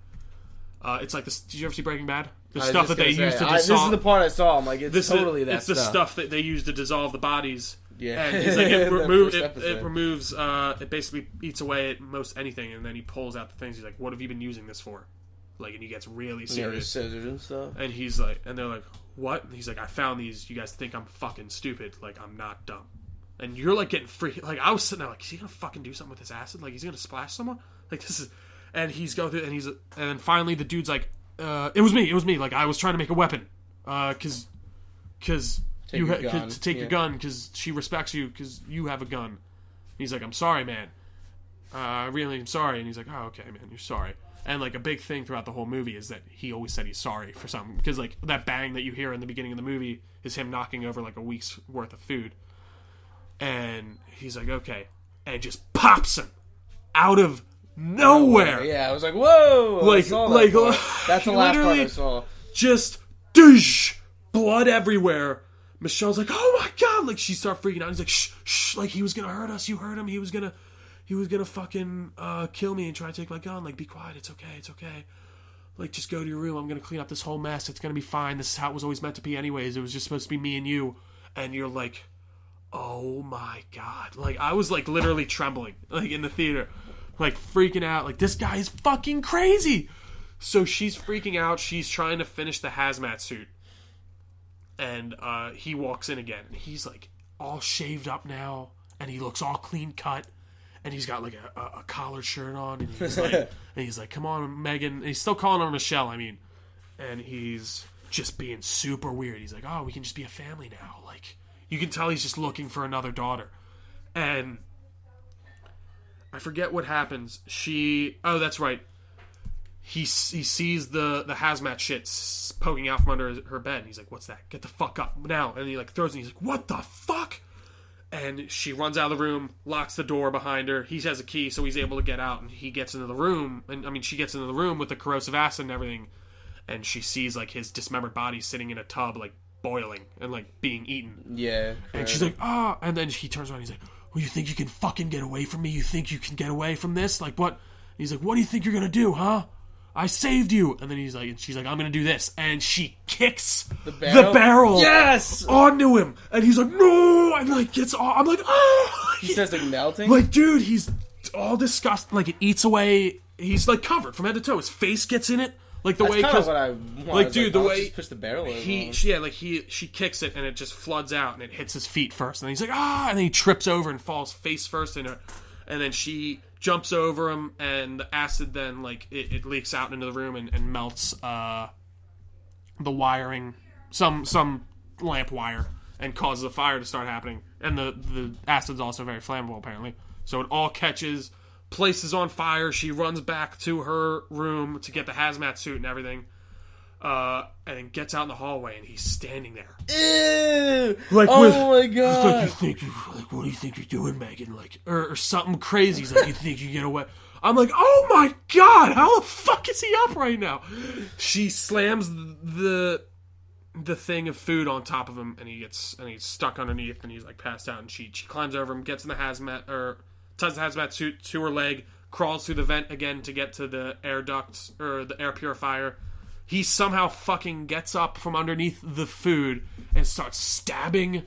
It's like this. Did you ever see Breaking Bad? The stuff that they use to dissolve. This is the part I saw. I'm like, it's totally that stuff. It's the stuff that they use to dissolve the bodies. Yeah. And he's like, it removes, it basically eats away at most anything, and then he pulls out the things. He's like, what have you been using this for? Like, and he gets really serious. Yeah, scissors and stuff. And he's like, and they're like, what? And he's like, I found these. You guys think I'm fucking stupid. Like, I'm not dumb. And you're like getting free. Like, I was sitting there like, is he gonna fucking do something with this acid? Like, he's gonna splash someone? Like, this is. And he's going through, and then finally the dude's like, it was me. Like, I was trying to make a weapon, cause you to take your gun, cause she respects you, cause you have a gun. And he's like, I'm sorry, man. I really am sorry. And he's like, oh, okay, man, you're sorry. And like a big thing throughout the whole movie is that he always said he's sorry for something, because like that bang that you hear in the beginning of the movie is him knocking over like a week's worth of food. And he's like, okay, and just pops him out of nowhere. Yeah, I was like, whoa! Like that's the last part I saw. Just douche, blood everywhere. Michelle's like, oh my god! Like, she started freaking out. He's like, shh, like he was gonna hurt us. You heard him. He was gonna fucking kill me and try to take my gun. Like, be quiet. It's okay. Like, just go to your room. I'm gonna clean up this whole mess. It's gonna be fine. This is how it was always meant to be anyways. It was just supposed to be me and you. And you're like, oh my god! Like, I was like literally trembling, like in the theater. Like, freaking out. Like, this guy is fucking crazy. So she's freaking out. She's trying to finish the hazmat suit. And he walks in again. And he's, like, all shaved up now. And he looks all clean cut. and he's got like a collared shirt on, and he's like, come on, Megan. And he's still calling her Michelle, I mean. And he's just being super weird. He's like, oh, we can just be a family now. Like, you can tell he's just looking for another daughter. And I forget what happens. Oh, that's right. He sees the hazmat shit poking out from under her bed. And he's like, what's that? Get the fuck up now. And he like throws it. And he's like, what the fuck? And she runs out of the room, locks the door behind her. He has a key, so he's able to get out. And he gets into the room. And I mean, she gets into the room with the corrosive acid and everything. And she sees like his dismembered body sitting in a tub, like boiling and like being eaten. Yeah. And she's like, ah. And then he turns around and he's like, well, you think you can fucking get away from me? You think you can get away from this? Like, what? And he's like, what do you think you're going to do, huh? I saved you. And then she's like, I'm going to do this. And she kicks the barrel yes! onto him. And he's like, no. And like gets all, I'm like, oh. He starts like melting. Like, dude, he's all disgusted. Like, it eats away. He's like covered from head to toe. His face gets in it. Like the That's way, kind of what I wanted. like, dude, the way just push the barrel over. She kicks it and it just floods out and it hits his feet first. And then he's like, ah. And then he trips over and falls face first in her. And then she jumps over him, and the acid then, like, it leaks out into the room and melts the wiring, some lamp wire, and causes a fire to start happening. And the acid's also very flammable, apparently. So it all catches, places on fire. She runs back to her room to get the hazmat suit and everything. And then gets out in the hallway, and he's standing there. Ew! Like, my god! Like, what do you think you're doing, Megan? Like, or something crazy. He's like, you think you can get away? I'm like, oh my god! How the fuck is he up right now? She slams the thing of food on top of him, and he's stuck underneath, and he's like passed out. And she climbs over him, gets in the hazmat, or ties the hazmat suit to her leg, crawls through the vent again to get to the air ducts or the air purifier. He somehow fucking gets up from underneath the food and starts stabbing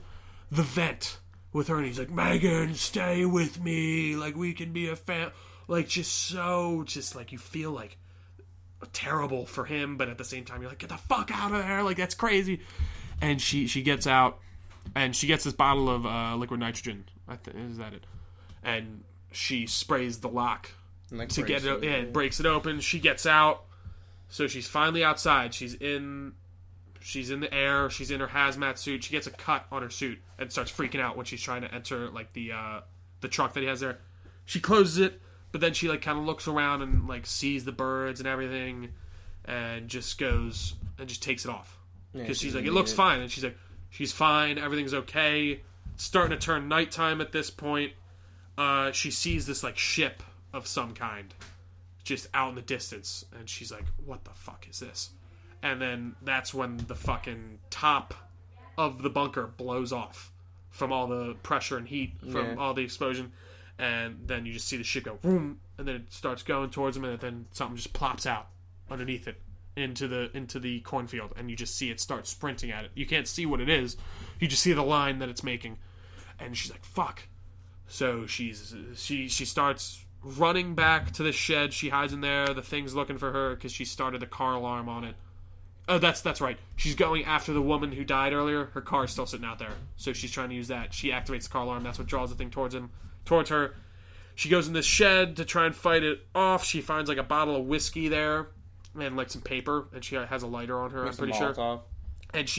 the vent with her. And he's like, Megan, stay with me. Like, we can be a fan. Like, just like, you feel like terrible for him. But at the same time, you're like, get the fuck out of there. Like, that's crazy. And she gets out and she gets this bottle of liquid nitrogen. Is that it? And she sprays the lock to get it. Yeah, it breaks it open. She gets out. So she's finally outside. She's in the air. She's in her hazmat suit. She gets a cut on her suit and starts freaking out when she's trying to enter like the truck that he has there. She closes it, but then she like kind of looks around and like sees the birds and everything, and just goes and just takes it off because she's like, it looks fine, and she's like, she's fine. Everything's okay. It's starting to turn nighttime at this point. She sees this like ship of some kind just out in the distance, and she's like, what the fuck is this? And then that's when the fucking top of the bunker blows off from all the pressure and heat from all the explosion, and then you just see the ship go boom, and then it starts going towards them, and then something just plops out underneath it into the cornfield, and you just see it start sprinting at it. You can't see what it is, you just see the line that it's making, and she's like, fuck. So she starts running back to the shed. She hides in there. The thing's looking for her because she started the car alarm on it. Oh, that's right. She's going after the woman who died earlier. Her car's still sitting out there, so she's trying to use that. She activates the car alarm. That's what draws the thing towards her. She goes in this shed to try and fight it off. She finds like a bottle of whiskey there and like some paper, and she has a lighter on her. I'm pretty sure. And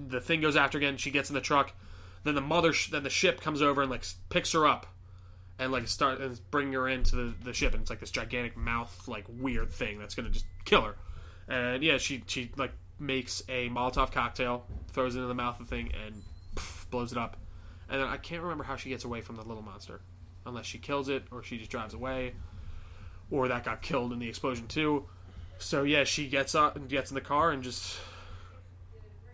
the thing goes after again. She gets in the truck. Then the ship comes over and like picks her up. And like bring her into the ship, and it's like this gigantic mouth, like weird thing that's gonna just kill her. And yeah, she like makes a Molotov cocktail, throws it into the mouth of the thing, and blows it up. And then I can't remember how she gets away from the little monster, unless she kills it or she just drives away, or that got killed in the explosion too. So yeah, she gets up and gets in the car and just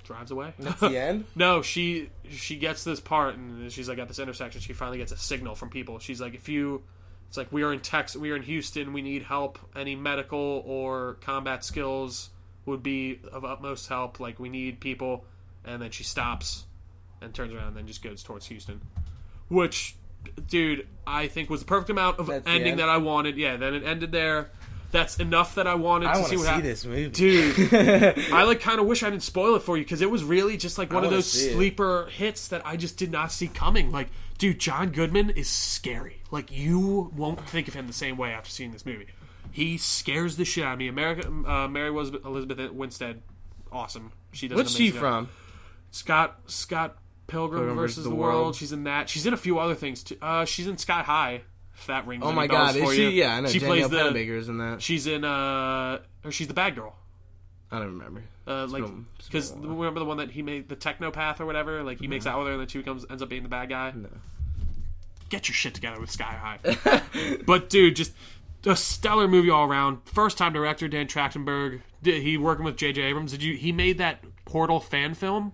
drives away. That's the end? No, she gets this part, and she's like at this intersection. She finally gets a signal from people. She's like, it's like, we are in Houston. We need help. Any medical or combat skills would be of utmost help. Like, we need people. And then she stops and turns around and then just goes towards Houston, which, dude, I think was the perfect amount of ending that I wanted. Yeah, then it ended there. That's enough that I wanted to see what happened. This movie, dude. I like kind of wish I didn't spoil it for you because it was really just like one of those sleeper hits that I just did not see coming. Like, Dude, John Goodman is scary. Like, you won't think of him the same way after seeing this movie. He scares the shit out of me. Mary Elizabeth Winstead, awesome. She does. What's she from? Scott Pilgrim versus the World. She's in that. She's in a few other things too. She's in Sky High. If that rings any bells for you. Yeah, I know. She Danielle plays Pennebaker's in that. She's in. Or she's the bad girl. I don't remember. Because remember the one that he made, the Technopath or whatever. Like he makes out with her, and then she ends up being the bad guy. No. Get your shit together with Sky High. But dude, just a stellar movie all around. First time director Dan Trachtenberg. He working with J.J. Abrams. He made that Portal fan film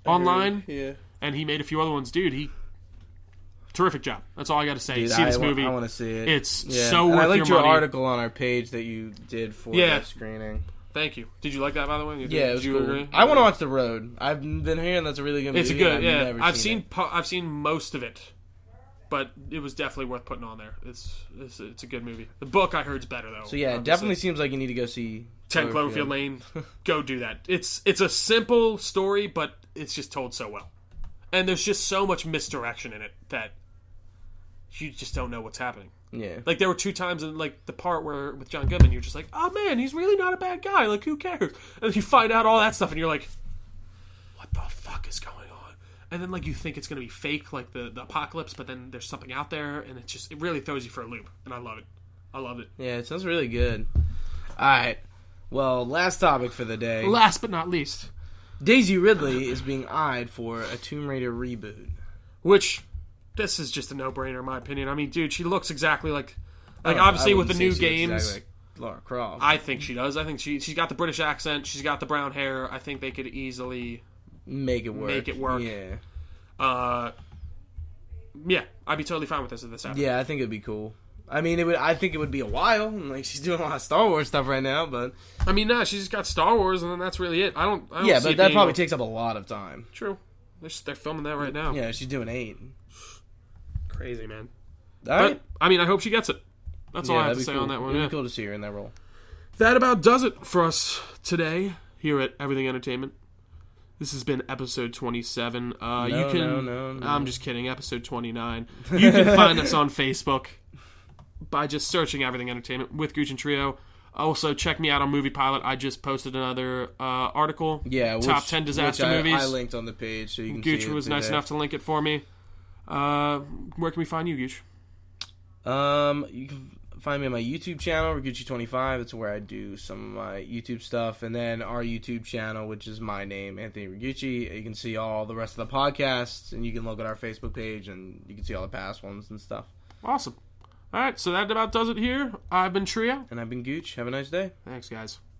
online. Yeah. And he made a few other ones, dude. Terrific job. That's all I got to say. Dude, see this movie. I want to see it. It's so and worth I liked your your money. article on our page that you did for the screening. Thank you. Did you like that, by the way? Yeah, it was cool. Agree? I want to watch The Road. I've been hearing that's a really good movie. It's a good, yeah. I've I've seen most of it, but it was definitely worth putting on there. It's a good movie. The book I heard's better though. So yeah, it definitely seems like you need to go see 10 Cloverfield Lane. Go do that. It's a simple story, but it's just told so well, and there's just so much misdirection in it that you just don't know what's happening. Yeah. Like, there were 2 times in, like, the part where, with John Goodman, you're just like, oh, man, he's really not a bad guy. Like, who cares? And you find out all that stuff, and you're like, what the fuck is going on? And then, like, you think it's going to be fake, like, the apocalypse, but then there's something out there, and it really throws you for a loop. And I love it. I loved it. Yeah, it sounds really good. All right. Well, last topic for the day. Last but not least. Daisy Ridley is being eyed for a Tomb Raider reboot. Which... this is just a no-brainer, in my opinion. I mean, dude, she looks exactly like obviously with the new games. Exactly like Lara Croft. I think she does. I think she's got the British accent. She's got the brown hair. I think they could easily make it work. Yeah. Yeah, I'd be totally fine with this if this happened. Yeah, I think it'd be cool. I mean, I think it would be a while. Like, she's doing a lot of Star Wars stuff right now, but I mean, nah, she's just got Star Wars, and then that's really it. I don't yeah, see but that probably takes up a lot of time. True. They're filming that right now. Yeah, she's doing 8. Crazy, man. All right. I mean, I hope she gets it. That's all I have to say cool. on that one. It'd be cool to see her in that role. That about does it for us today here at Everything Entertainment. This has been episode 27. No. I'm just kidding. Episode 29. You can find us on Facebook by just searching Everything Entertainment with Gooch and Trio. Also, check me out on Movie Pilot. I just posted another article. Yeah, top 10 disaster movies. I linked on the page so you can Gooch see it. was nice enough to link it for me. Where can we find you, Gooch? You can find me on my YouTube channel, Rigucci25. That's where I do some of my YouTube stuff. And then our YouTube channel, which is my name, Anthony Rigucci. You can see all the rest of the podcasts, and you can look at our Facebook page, and you can see all the past ones and stuff. Awesome. All right, so that about does it here. I've been Trio. And I've been Gooch. Have a nice day. Thanks, guys.